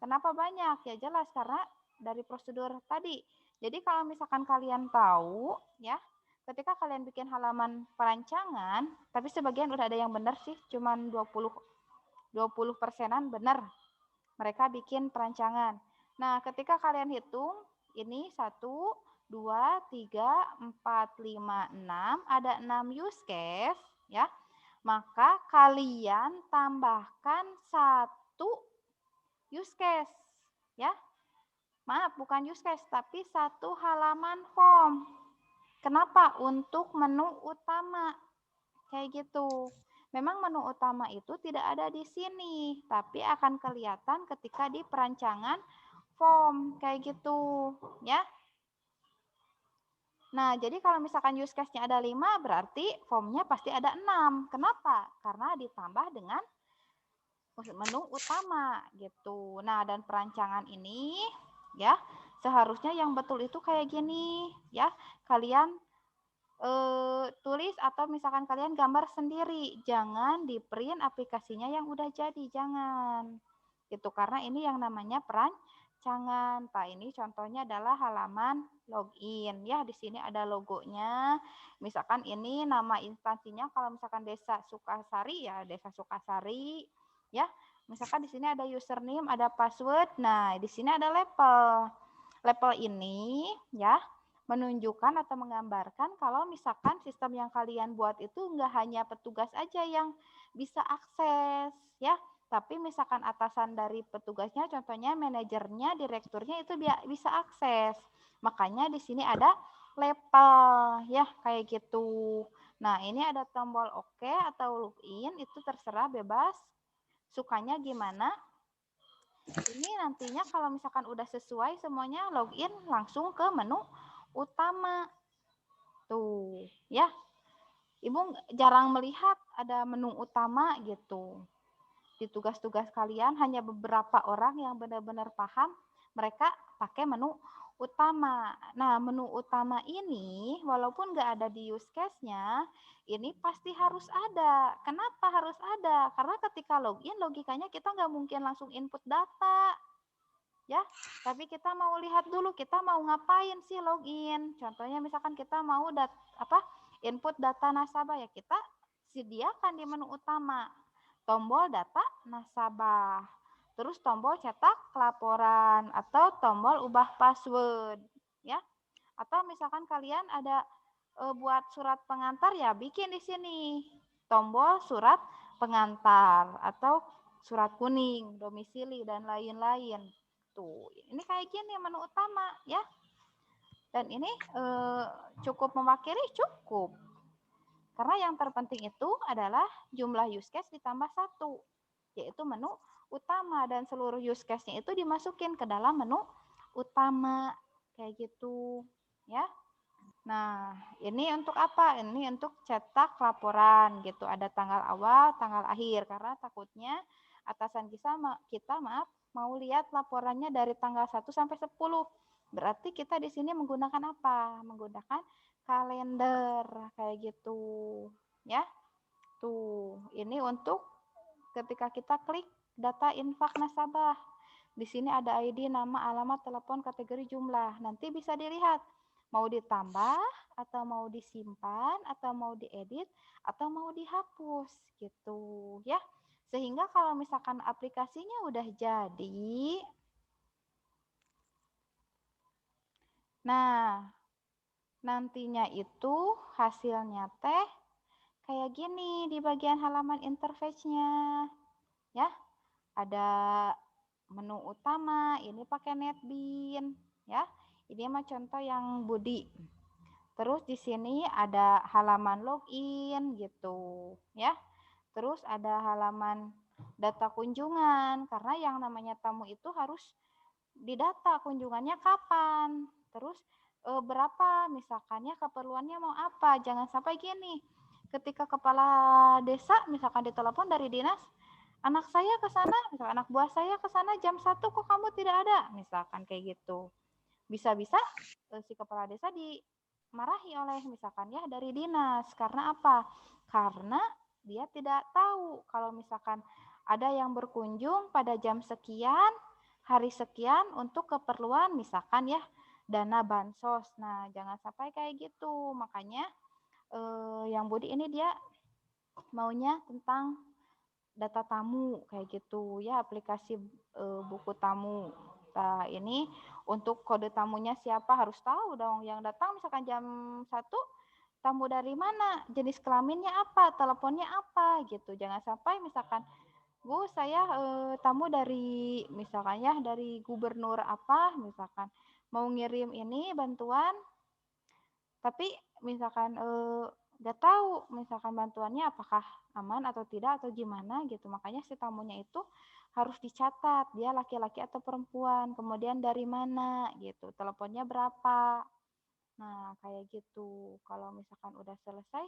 S1: kenapa banyak? Ya jelas, karena dari prosedur tadi. Jadi kalau misalkan kalian tahu, ya, ketika kalian bikin halaman perancangan, tapi sebagian udah ada yang benar sih, cuman 20%-an benar. Mereka bikin perancangan. Nah, ketika kalian hitung, ini 1, 2, 3, 4, 5, 6, ada 6 use case, ya. Maka kalian tambahkan 1 use case, ya. Maaf, bukan use case, tapi 1 halaman form. Kenapa? Untuk menu utama. Kayak gitu. Memang menu utama itu tidak ada di sini, tapi akan kelihatan ketika di perancangan form. Kayak gitu. Ya. Nah, jadi kalau misalkan use case-nya ada 5, berarti formnya pasti ada 6. Kenapa? Karena ditambah dengan menu utama gitu. Nah, dan perancangan ini ya seharusnya yang betul itu kayak gini ya. Kalian tulis atau misalkan kalian gambar sendiri, jangan di print aplikasinya yang udah jadi, jangan gitu, karena ini yang namanya perancangan. Nah, ini contohnya adalah halaman login ya. Di sini ada logonya, misalkan ini nama instansinya, kalau misalkan Desa Sukasari ya Desa Sukasari ya. Misalkan di sini ada username, ada password. Nah, di sini ada label ini ya menunjukkan atau menggambarkan kalau misalkan sistem yang kalian buat itu enggak hanya petugas aja yang bisa akses ya, tapi misalkan atasan dari petugasnya, contohnya manajernya, direkturnya itu bisa akses. Makanya di sini ada label ya kayak gitu. Nah, ini ada tombol OK atau login, itu terserah bebas sukanya gimana. Ini nantinya kalau misalkan udah sesuai semuanya, login langsung ke menu utama. Tuh, ya. Ibu jarang melihat ada menu utama gitu. Di tugas-tugas kalian hanya beberapa orang yang benar-benar paham, mereka pakai menu utama. Nah, menu utama ini walaupun nggak ada di use case-nya, ini pasti harus ada. Kenapa harus ada? Karena ketika login, logikanya kita nggak mungkin langsung input data. Ya, tapi kita mau lihat dulu kita mau ngapain sih login. Contohnya misalkan kita mau input data nasabah, ya kita sediakan di menu utama. tombol data nasabah, terus tombol cetak laporan atau tombol ubah password ya. Atau misalkan kalian ada buat surat pengantar ya bikin di sini tombol surat pengantar atau surat kuning, domisili dan lain-lain. Tuh, ini kayak gini menu utama ya. Dan ini cukup mewakili cukup. Karena yang terpenting itu adalah jumlah use case ditambah 1, yaitu menu utama dan seluruh use case-nya itu dimasukin ke dalam menu utama kayak gitu ya. Nah, ini untuk apa? Ini untuk cetak laporan gitu. Ada tanggal awal, tanggal akhir karena takutnya atasan kita mau lihat laporannya dari tanggal 1 sampai 10. Berarti kita di sini menggunakan apa? Menggunakan kalender kayak gitu. Ya. Tuh, ini untuk ketika kita klik data infak nasabah. Di sini ada ID, nama, alamat, telepon, kategori, jumlah. Nanti bisa dilihat mau ditambah atau mau disimpan atau mau diedit atau mau dihapus gitu ya. Sehingga kalau misalkan aplikasinya udah jadi, nah nantinya itu hasilnya teh kayak gini di bagian halaman interface-nya ya. Ada menu utama, ini pakai NetBeans ya. Ini mah contoh yang Budi. Terus di sini ada halaman login gitu ya. Terus ada halaman data kunjungan karena yang namanya tamu itu harus didata kunjungannya kapan. Terus berapa misalkannya keperluannya mau apa. Jangan sampai gini. Ketika kepala desa misalkan ditelepon dari dinas, anak saya ke sana, misalkan anak buah saya ke sana jam 1 kok kamu tidak ada, misalkan kayak gitu. Bisa-bisa si kepala desa dimarahi oleh misalkan ya dari dinas. Karena apa? Karena dia tidak tahu kalau misalkan ada yang berkunjung pada jam sekian, hari sekian untuk keperluan misalkan ya dana bansos. Nah, jangan sampai kayak gitu. Makanya yang Budi ini dia maunya tentang data tamu kayak gitu ya, aplikasi buku tamu. Nah, ini untuk kode tamunya siapa harus tahu dong. Yang datang misalkan jam 1, tamu dari mana, jenis kelaminnya apa, teleponnya apa gitu. Jangan sampai misalkan, Bu, saya tamu dari misalkan ya dari gubernur apa, misalkan mau ngirim ini bantuan tapi misalkan nggak tahu misalkan bantuannya apakah aman atau tidak atau gimana gitu. Makanya si tamunya itu harus dicatat dia laki-laki atau perempuan, kemudian dari mana gitu, teleponnya berapa. Nah, kayak gitu. Kalau misalkan udah selesai,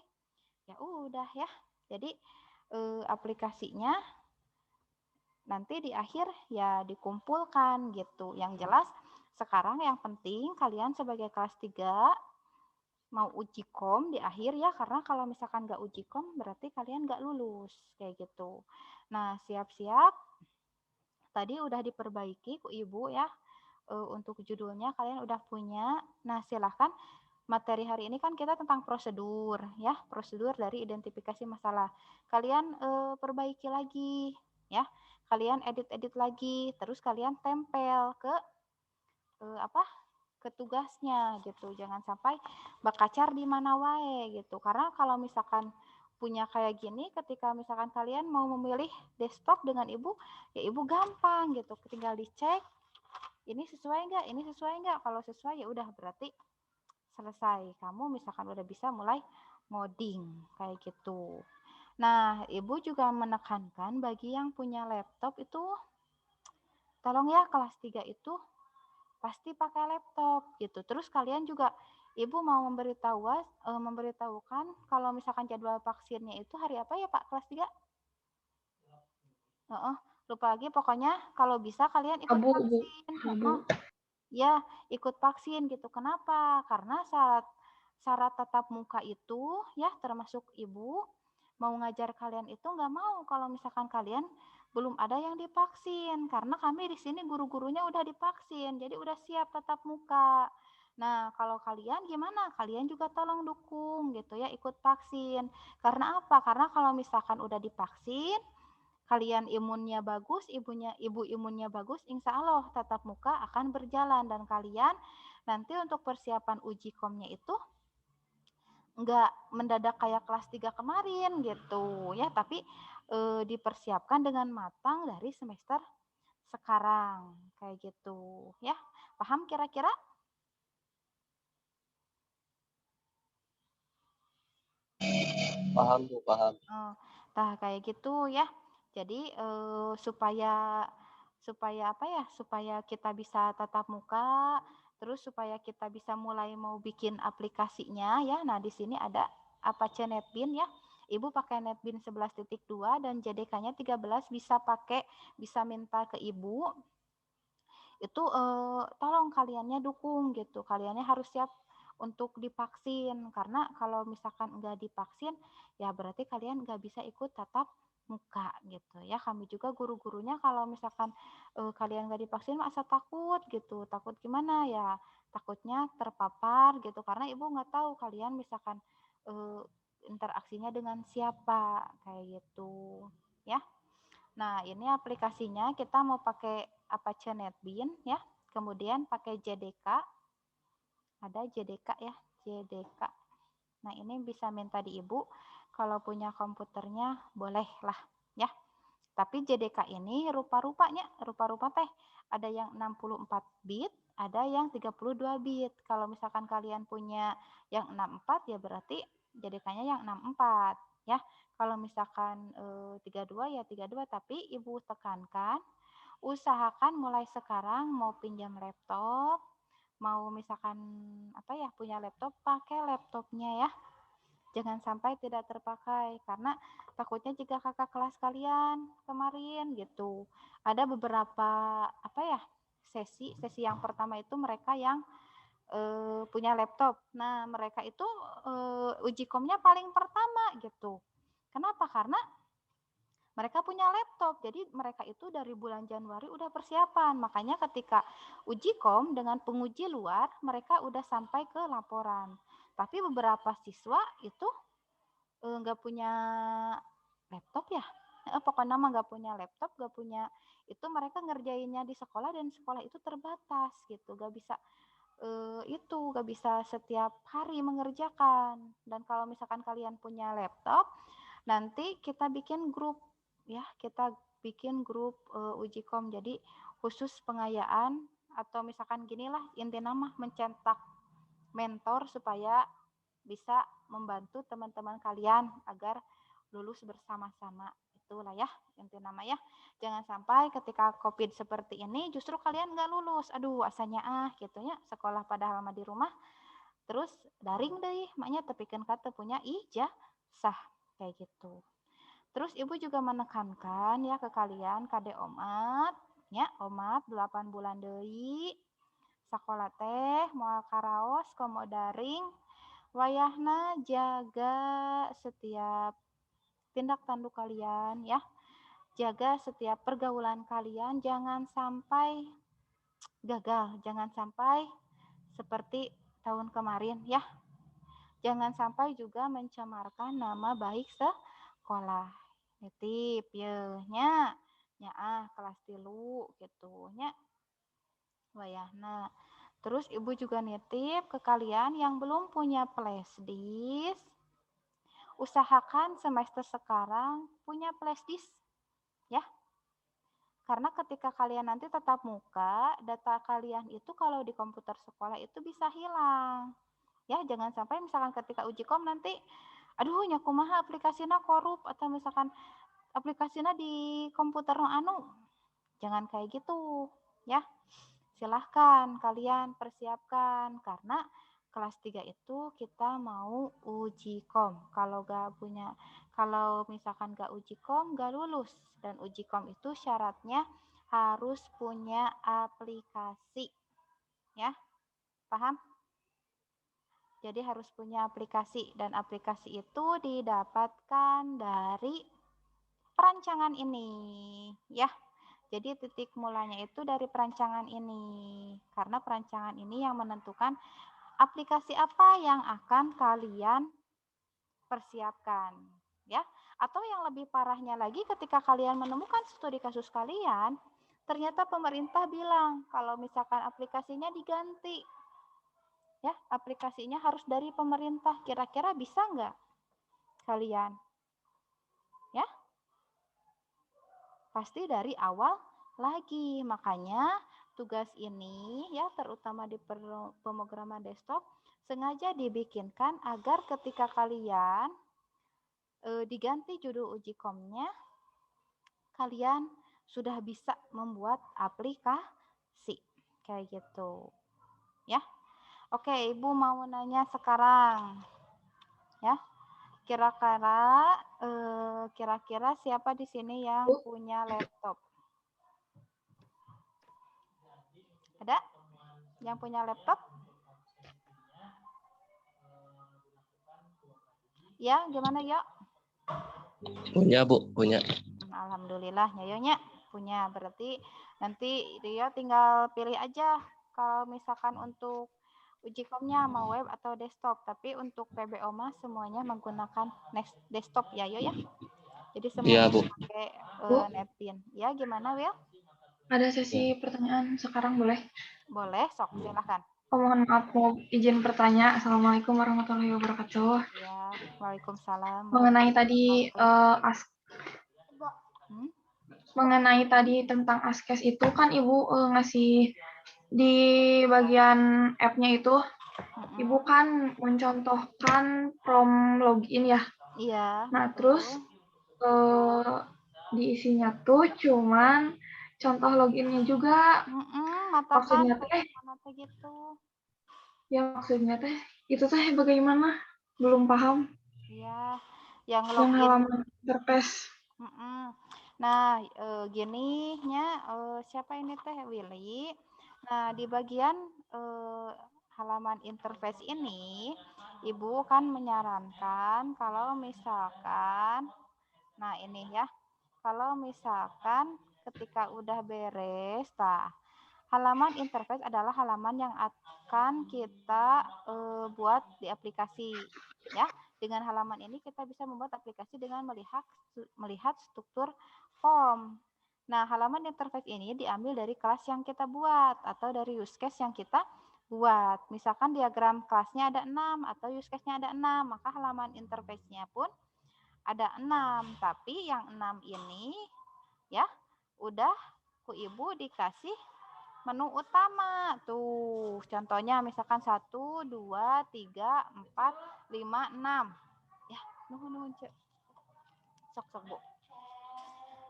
S1: ya udah ya. Jadi aplikasinya nanti di akhir ya dikumpulkan gitu. Yang jelas sekarang yang penting kalian sebagai kelas 3 mau uji kom di akhir ya, karena kalau misalkan nggak uji kom berarti kalian nggak lulus kayak gitu. Nah, siap-siap tadi udah diperbaiki ku ibu ya. Untuk judulnya kalian udah punya. Nah, silahkan materi hari ini kan kita tentang prosedur ya, prosedur dari identifikasi masalah. Kalian perbaiki lagi ya, kalian edit-edit lagi, terus kalian tempel ke apa ke tugasnya gitu. Jangan sampai bakacar di mana wae gitu. Karena kalau misalkan punya kayak gini, ketika misalkan kalian mau memilih desktop dengan ibu, ya ibu gampang gitu. Tinggal dicek, ini sesuai nggak, ini sesuai nggak. Kalau sesuai ya udah berarti selesai. Kamu misalkan udah bisa mulai ngoding kayak gitu. Nah, ibu juga menekankan bagi yang punya laptop itu, tolong ya kelas 3 itu pasti pakai laptop gitu. Terus kalian juga ibu mau memberitahukan kalau misalkan jadwal vaksinnya itu hari apa ya Pak kelas 3? Lupa lagi, pokoknya kalau bisa kalian ikut
S2: Abu,
S1: vaksin. Ya, ikut vaksin gitu. Kenapa? Karena syarat tatap muka itu ya termasuk ibu mau ngajar kalian itu nggak mau kalau misalkan kalian belum ada yang divaksin, karena kami di sini guru-gurunya udah divaksin, jadi udah siap tatap muka. Nah, kalau kalian gimana? Kalian juga tolong dukung gitu ya, ikut vaksin. Karena apa? Karena kalau misalkan udah divaksin, kalian imunnya bagus, ibu imunnya bagus, insya Allah tatap muka akan berjalan dan kalian nanti untuk persiapan uji komnya itu nggak mendadak kayak kelas 3 kemarin gitu ya, tapi dipersiapkan dengan matang dari semester sekarang kayak gitu ya. Paham kira-kira?
S5: Paham Bu, paham.
S1: Oh, nah kayak gitu ya. Jadi supaya supaya apa ya? Supaya kita bisa tatap muka, terus supaya kita bisa mulai mau bikin aplikasinya ya. Nah, di sini ada Apache NetBeans ya. Ibu pakai NetBeans 11.2 dan JDK-nya 13, bisa minta ke Ibu. Itu tolong kaliannya dukung gitu. Kaliannya harus siap untuk divaksin karena kalau misalkan enggak divaksin ya berarti kalian enggak bisa ikut tatap muka gitu ya. Kami juga guru-gurunya kalau misalkan kalian enggak divaksin masa takut gitu. Takut gimana ya? Takutnya terpapar gitu karena ibu nggak tahu kalian misalkan interaksinya dengan siapa kayak gitu ya. Nah, ini aplikasinya kita mau pakai Apache NetBeans ya. Kemudian pakai JDK. Ada JDK ya, JDK. Nah, ini bisa minta di Ibu. Kalau punya komputernya boleh lah ya. Tapi JDK ini rupa-rupanya, rupa-rupa teh ada yang 64 bit, ada yang 32 bit. Kalau misalkan kalian punya yang 64 ya berarti JDK-nya yang 64 ya. Kalau misalkan 32 ya 32, tapi Ibu tekankan usahakan mulai sekarang mau pinjam laptop, mau misalkan apa ya punya laptop, pakai laptopnya ya. Jangan sampai tidak terpakai karena takutnya jika kakak kelas kalian kemarin gitu ada beberapa apa ya sesi yang pertama itu mereka yang punya laptop. Nah mereka itu uji komnya paling pertama gitu. Kenapa? Karena mereka punya laptop, jadi mereka itu dari bulan Januari udah persiapan. Makanya ketika uji kom dengan penguji luar, mereka udah sampai ke laporan. Tapi beberapa siswa itu nggak punya laptop ya. Pokoknya mah nggak punya laptop, nggak punya itu mereka ngerjainnya di sekolah dan sekolah itu terbatas gitu, nggak bisa itu nggak bisa setiap hari mengerjakan. Dan kalau misalkan kalian punya laptop, nanti kita bikin grup ya, kita bikin grup uji kom. Jadi khusus pengayaan atau misalkan gini lah intinya mah mencetak mentor supaya bisa membantu teman-teman kalian agar lulus bersama-sama. Itulah ya inti nama ya. Jangan sampai ketika COVID seperti ini justru kalian nggak lulus. Aduh asanya gitu ya sekolah padahal mah di rumah. Terus daring deh maknya tepikeun kata punya ijazah kayak gitu. Terus ibu juga menekankan ya ke kalian kade omat ya omat 8 bulan deui sakola teh moal karaos komo daring wayahna jaga setiap tindak tanduk kalian ya. Jaga setiap pergaulan kalian jangan sampai gagal, jangan sampai seperti tahun kemarin ya. Jangan sampai juga mencemarkan nama baik sekolah. Nitip ye nya kelas 3 gitu nya wayahna. Terus ibu juga nitip ke kalian yang belum punya flashdisk, usahakan semester sekarang punya flashdisk ya. Karena ketika kalian nanti tatap muka, data kalian itu kalau di komputer sekolah itu bisa hilang. Ya, jangan sampai misalkan ketika uji kom nanti aduh nya kumaha aplikasina korup atau misalkan aplikasina di komputer anu. Jangan kayak gitu, ya. Silahkan kalian persiapkan karena kelas 3 itu kita mau uji kom. Kalau misalkan gak uji kom gak lulus. Dan uji kom itu syaratnya harus punya aplikasi. Ya, paham? Jadi harus punya aplikasi dan aplikasi itu didapatkan dari perancangan ini, ya. Jadi titik mulanya itu dari perancangan ini. Karena perancangan ini yang menentukan aplikasi apa yang akan kalian persiapkan, ya. Atau yang lebih parahnya lagi ketika kalian menemukan studi kasus kalian, ternyata pemerintah bilang kalau misalkan aplikasinya diganti. Ya, aplikasinya harus dari pemerintah. Kira-kira bisa nggak kalian? Ya, pasti dari awal lagi. Makanya tugas ini ya terutama di pemrograman desktop sengaja dibikinkan agar ketika kalian diganti judul uji komnya, kalian sudah bisa membuat aplikasi kayak gitu. Ya. Oke, Ibu mau nanya sekarang. Ya. Kira-kira siapa di sini yang punya laptop? Ada? Yang punya laptop? Ya, gimana ya?
S5: Punya, Bu, punya.
S1: Alhamdulillah, Nyonya punya. Berarti nanti dia tinggal pilih aja kalau misalkan untuk uji komnya mau web atau desktop. Tapi untuk PBO mah semuanya menggunakan desktop ya, Yo ya. Jadi semuanya
S5: Iya, Bu.
S1: pakai
S2: Bu.
S1: Netpin. Ya, gimana, Will?
S2: Ada sesi pertanyaan sekarang boleh?
S1: Boleh, sok silahkan.
S2: Mohon maaf, mau izin bertanya. Assalamualaikum warahmatullahi wabarakatuh.
S1: Ya, Waalaikumsalam.
S2: Mengenai tadi mengenai tadi tentang askes itu kan Ibu ngasih di bagian app-nya itu, Ibu kan mencontohkan from login ya.
S1: Iya.
S2: Nah,
S1: betul.
S2: terus di isinya tuh cuman contoh loginnya juga. Maksudnya teh,
S1: gitu.
S2: ya maksudnya teh, itu teh bagaimana? Belum paham.
S1: Iya, yang
S2: Yang
S1: login.
S2: halaman interface.
S1: Nah, gini nya siapa ini teh Willy. Nah, di bagian halaman interface ini, Ibu kan menyarankan kalau misalkan, nah ini ya, kalau misalkan ketika udah beres, halaman interface adalah halaman yang akan kita buat di aplikasi, ya. Dengan halaman ini kita bisa membuat aplikasi dengan melihat struktur form. Nah, halaman interface ini diambil dari kelas yang kita buat atau dari use case yang kita buat. Misalkan diagram kelasnya ada 6 atau use case-nya ada 6, maka halaman interface-nya pun ada 6. Tapi yang 6 ini ya udah ku Ibu dikasih menu utama. Tuh, contohnya misalkan 1, 2, 3, 4, 5, 6. Ya, nuhun Cek. Sok Bu.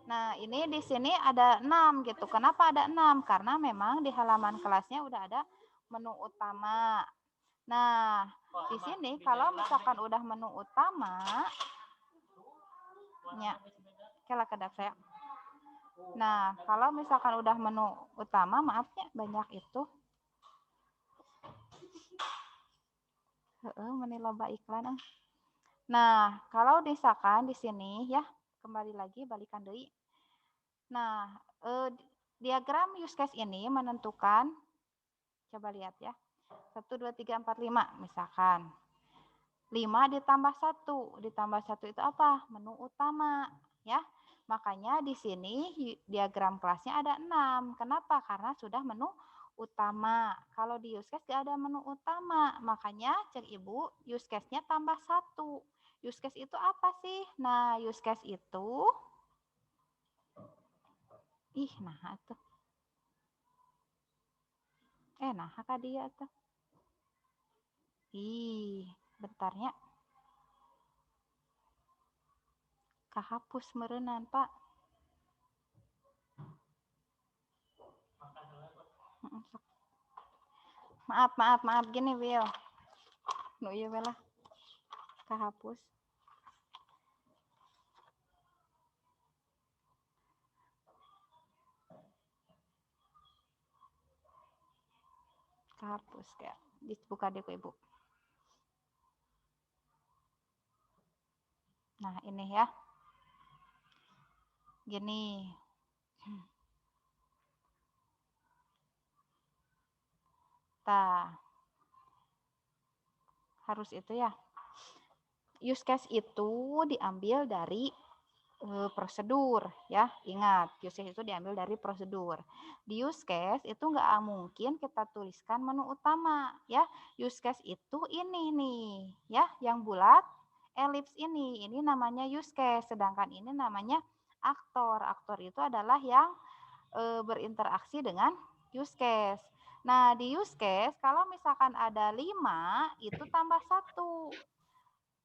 S1: Nah, ini di sini ada 6 gitu. Kenapa ada 6? Karena memang di halaman kelasnya udah ada menu utama. Nah, di sini kalau misalkan udah menu utama, ya, kela kedap saya. Nah, kalau misalkan udah menu utama, maaf ya, banyak itu. Loba iklan. Nah, kalau misalkan di sini ya, kembali lagi balikan deui. Nah, diagram use case ini menentukan, coba lihat ya, 1, 2, 3, 4, 5 misalkan. 5 ditambah 1 itu apa? Menu utama ya. Makanya di sini diagram kelasnya ada 6. Kenapa? Karena sudah menu utama. Kalau di use case gak ada menu utama. Makanya cek Ibu, use case-nya tambah 1. Use case itu apa sih? Nah, use case itu nah atuh. Nah ka dia tuh. Bentarnya. Kahapus meureunnan, Pak. Maaf gini, Will. Nu ieu we lah. Kahapus. Kahapus kayak dibuka deh ku Ibu. Nah, ini ya. Gini. Harus itu ya. Use case itu diambil dari prosedur ya. Ingat, use case itu diambil dari prosedur. Di use case itu nggak mungkin kita tuliskan menu utama ya. Use case itu ini nih ya, yang bulat elips ini namanya use case, sedangkan ini namanya aktor. Aktor itu adalah yang berinteraksi dengan use case. Nah, di use case kalau misalkan ada 5 itu tambah 1.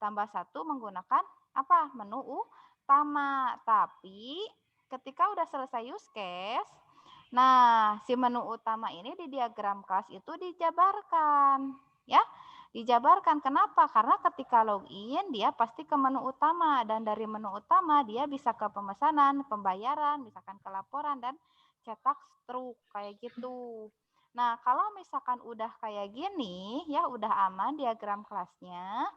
S1: Tambah 1 menggunakan apa? Menu utama. Tapi ketika udah selesai use case, nah si menu utama ini di diagram kelas itu dijabarkan, ya. Dijabarkan kenapa? Karena ketika login dia pasti ke menu utama, dan dari menu utama dia bisa ke pemesanan, pembayaran, misalkan ke laporan dan cetak struk kayak gitu. Nah, kalau misalkan udah kayak gini ya, udah aman diagram kelasnya.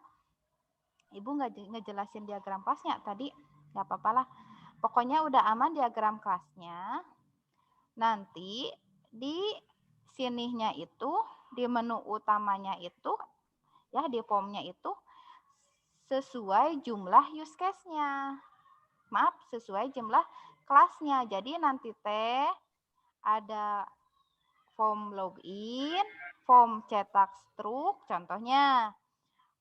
S1: Ibu nggak ngejelasin diagram kelasnya tadi, nggak apa-apa lah. Pokoknya udah aman diagram kelasnya. Nanti di sininya itu, di menu utamanya itu, ya di formnya itu sesuai jumlah use case-nya. Maaf, sesuai jumlah kelasnya. Jadi nanti teh ada form login, form cetak struk, contohnya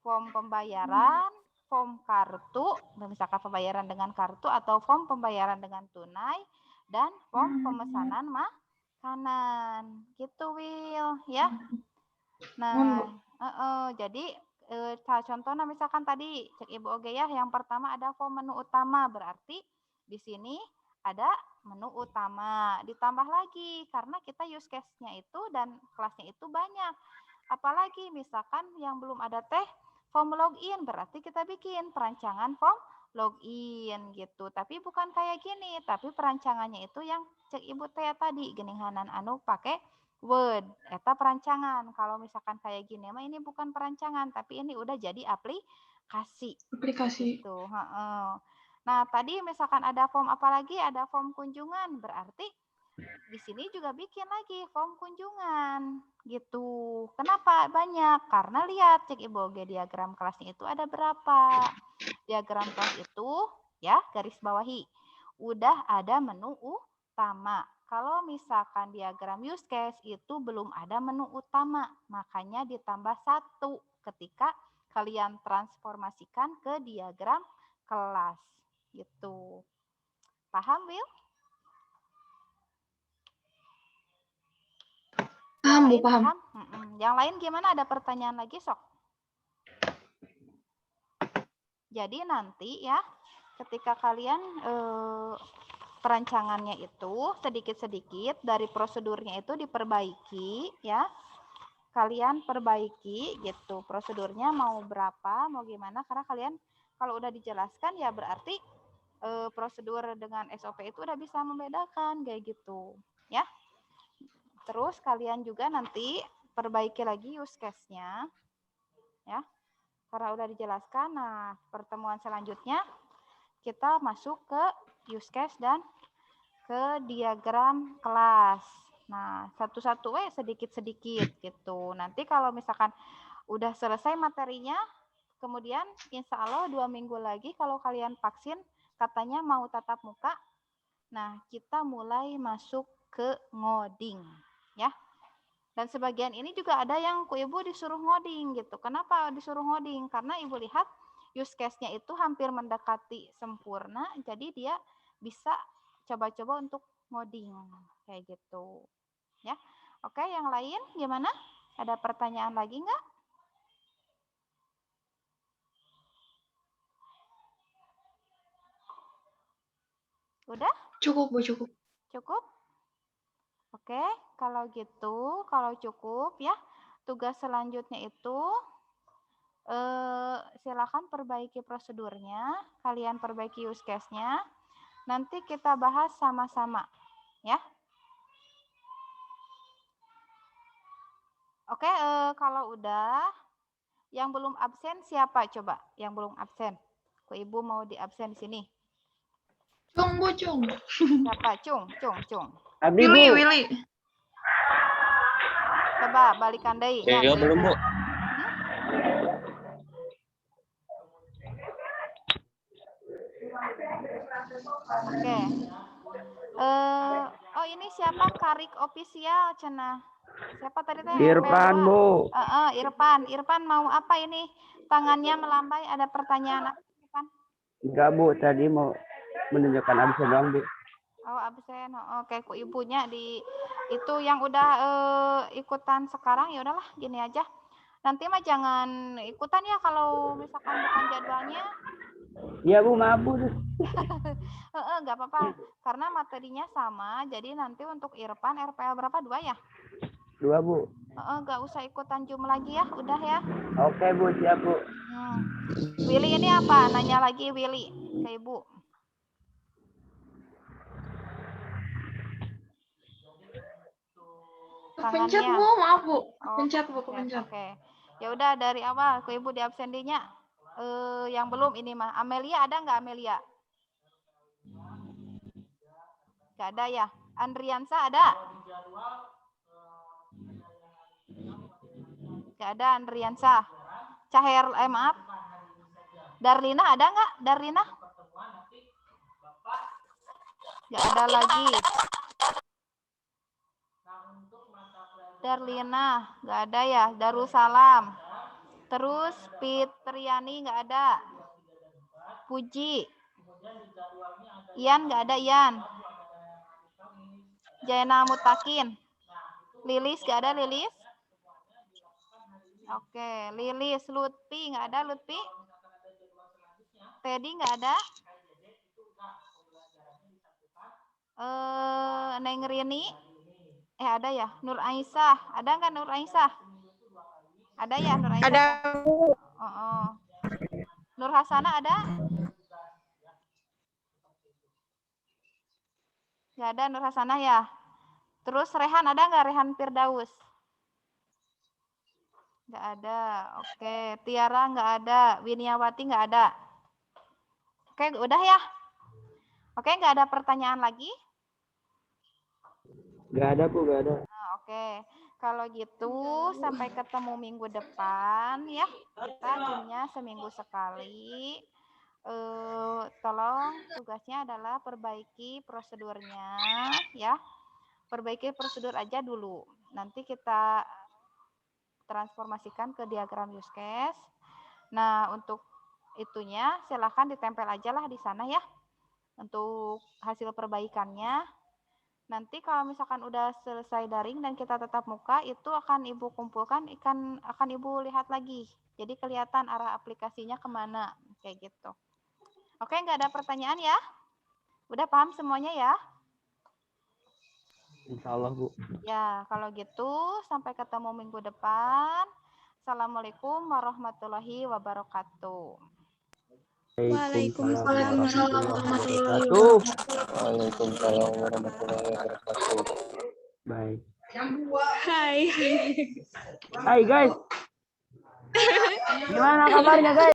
S1: form pembayaran, form kartu, misalkan pembayaran dengan kartu atau form pembayaran dengan tunai, dan form pemesanan makanan. Gitu, Will, ya. Nah, jadi contohnya misalkan tadi cek Ibu Oge ya, yang pertama ada form menu utama, berarti di sini ada menu utama. Ditambah lagi karena kita use case-nya itu dan kelasnya itu banyak. Apalagi misalkan yang belum ada teh form login, berarti kita bikin perancangan form login gitu. Tapi bukan kayak gini, tapi perancangannya itu yang cek Ibu teh tadi geninganan anu pakai Word, eta perancangan. Kalau misalkan kayak gini mah ini bukan perancangan, tapi ini udah jadi aplikasi.
S2: Aplikasi.
S1: Gitu. Nah, tadi misalkan ada form apa lagi? Ada form kunjungan, berarti di sini juga bikin lagi form kunjungan gitu. Kenapa banyak? Karena lihat cek Ibu Oge diagram kelasnya itu ada berapa. Diagram kelas itu ya garis bawahi. Udah ada menu utama. Kalau misalkan diagram use case itu belum ada menu utama, makanya ditambah 1 ketika kalian transformasikan ke diagram kelas gitu. Paham, Will?
S2: Paham, Bu, paham.
S1: Yang lain gimana? Ada pertanyaan lagi, sok? Jadi nanti ya, ketika kalian perancangannya itu sedikit-sedikit dari prosedurnya itu diperbaiki ya. Kalian perbaiki gitu. Prosedurnya mau berapa, mau gimana, karena kalian kalau udah dijelaskan ya berarti prosedur dengan SOP itu udah bisa membedakan kayak gitu ya. Terus kalian juga nanti perbaiki lagi use case-nya ya. Karena udah dijelaskan, nah pertemuan selanjutnya kita masuk ke use case dan ke diagram kelas. Nah, satu-satu sedikit-sedikit gitu. Nanti kalau misalkan udah selesai materinya, kemudian insya Allah 2 minggu lagi kalau kalian vaksin, katanya mau tatap muka, nah kita mulai masuk ke ngoding ya. Dan sebagian ini juga ada yang ku Ibu disuruh ngoding gitu. Kenapa disuruh ngoding? Karena Ibu lihat use case-nya itu hampir mendekati sempurna, jadi dia bisa coba-coba untuk ngoding kayak gitu. Ya. Oke, yang lain gimana? Ada pertanyaan lagi nggak? Udah?
S2: Cukup, Bu, cukup.
S1: Cukup? Oke, kalau gitu, kalau cukup ya, tugas selanjutnya itu silakan perbaiki prosedurnya, kalian perbaiki use case-nya, nanti kita bahas sama-sama ya. Oke, kalau udah, yang belum absen siapa coba? Yang belum absen, ku Ibu mau di absen di sini.
S2: Cung, Bu, Cung.
S1: Siapa? Cung.
S3: Abi,
S2: Willy,
S3: Bu.
S2: Willy.
S1: Coba balikan deui nya.
S5: Ya, belum, Bu.
S1: Oke. Oh ini siapa Karik official Cenah? Siapa tadi teh?
S3: Irfan, Bu.
S1: Irfan mau apa ini? Tangannya melambai, ada pertanyaan apa, Irfan?
S3: Enggak, Bu. Tadi mau menunjukkan absen doang, Bu.
S1: Oh, absen. Oh, oke, ku ibunya di itu yang udah ikutan sekarang ya udahlah gini aja. Nanti mah jangan ikutan ya kalau misalkan bukan jadwalnya.
S3: Iya, Bu. Maaf, Bu.
S1: Nggak apa-apa. Karena materinya sama, jadi nanti untuk Irfan RPL berapa? 2 ya?
S3: 2, Bu.
S1: Nggak usah ikutan Zoom lagi ya, udah ya.
S3: Oke, Bu. Siap, Bu.
S1: Willy ini apa? Nanya lagi Willy ke Ibu.
S2: Kepencet,
S1: Tangannya.
S2: Bu. Maaf, Bu.
S1: Oh,
S2: Kepencet, Bu. Kepencet.
S1: Oke. Ya udah dari awal ke Ibu di absendinya. Yang belum ini mah. Amelia ada nggak Amelia? Nggak ada ya. Andriansa ada? Nggak ada Andriansa. Caher, maaf. Darlina ada nggak? Darlina? Nggak ada lagi. Darlina, nggak ada ya. Darussalam. Terus Fitriani nggak ada. Puji. Ian nggak ada Ian. Jaina Mutakin. Lilis nggak ada Lilis. Oke, Lilis. Lutfi nggak ada Lutfi. Teddy nggak ada. Neng Rini. Ada ya. Nur Aisyah. Ada nggak Nur Aisyah? Ada ya Nur Aisyah?
S4: Ada.
S1: Nur Hasana ada? Nggak ada Nur Hasana ya. Terus Rehan ada nggak Rehan Firdaus? Nggak ada. Oke. Tiara nggak ada. Winiawati nggak ada. Oke, udah ya. Oke, nggak ada pertanyaan lagi?
S3: Nggak ada, Bu. Nggak ada.
S1: Nah, oke. Kalau gitu sampai ketemu minggu depan ya. Kita Zoom-nya seminggu sekali. Tolong tugasnya adalah perbaiki prosedurnya ya. Perbaiki prosedur aja dulu. Nanti kita transformasikan ke diagram use case. Nah, untuk itunya silahkan ditempel aja lah di sana ya. Untuk hasil perbaikannya. Nanti kalau misalkan udah selesai daring dan kita tetap muka, itu akan Ibu kumpulkan, akan Ibu lihat lagi. Jadi kelihatan arah aplikasinya kemana, kayak gitu. Oke, nggak ada pertanyaan ya? Udah paham semuanya ya?
S3: Insya Allah, Bu.
S1: Ya, kalau gitu sampai ketemu minggu depan. Assalamualaikum warahmatullahi wabarakatuh.
S4: Waalaikumsalam warahmatullahi
S3: Wabarakatuh.
S5: Waalaikumsalam warahmatullahi wabarakatuh.
S3: Baik.
S4: Hai.
S3: Hai, guys. Gimana kabarnya, guys?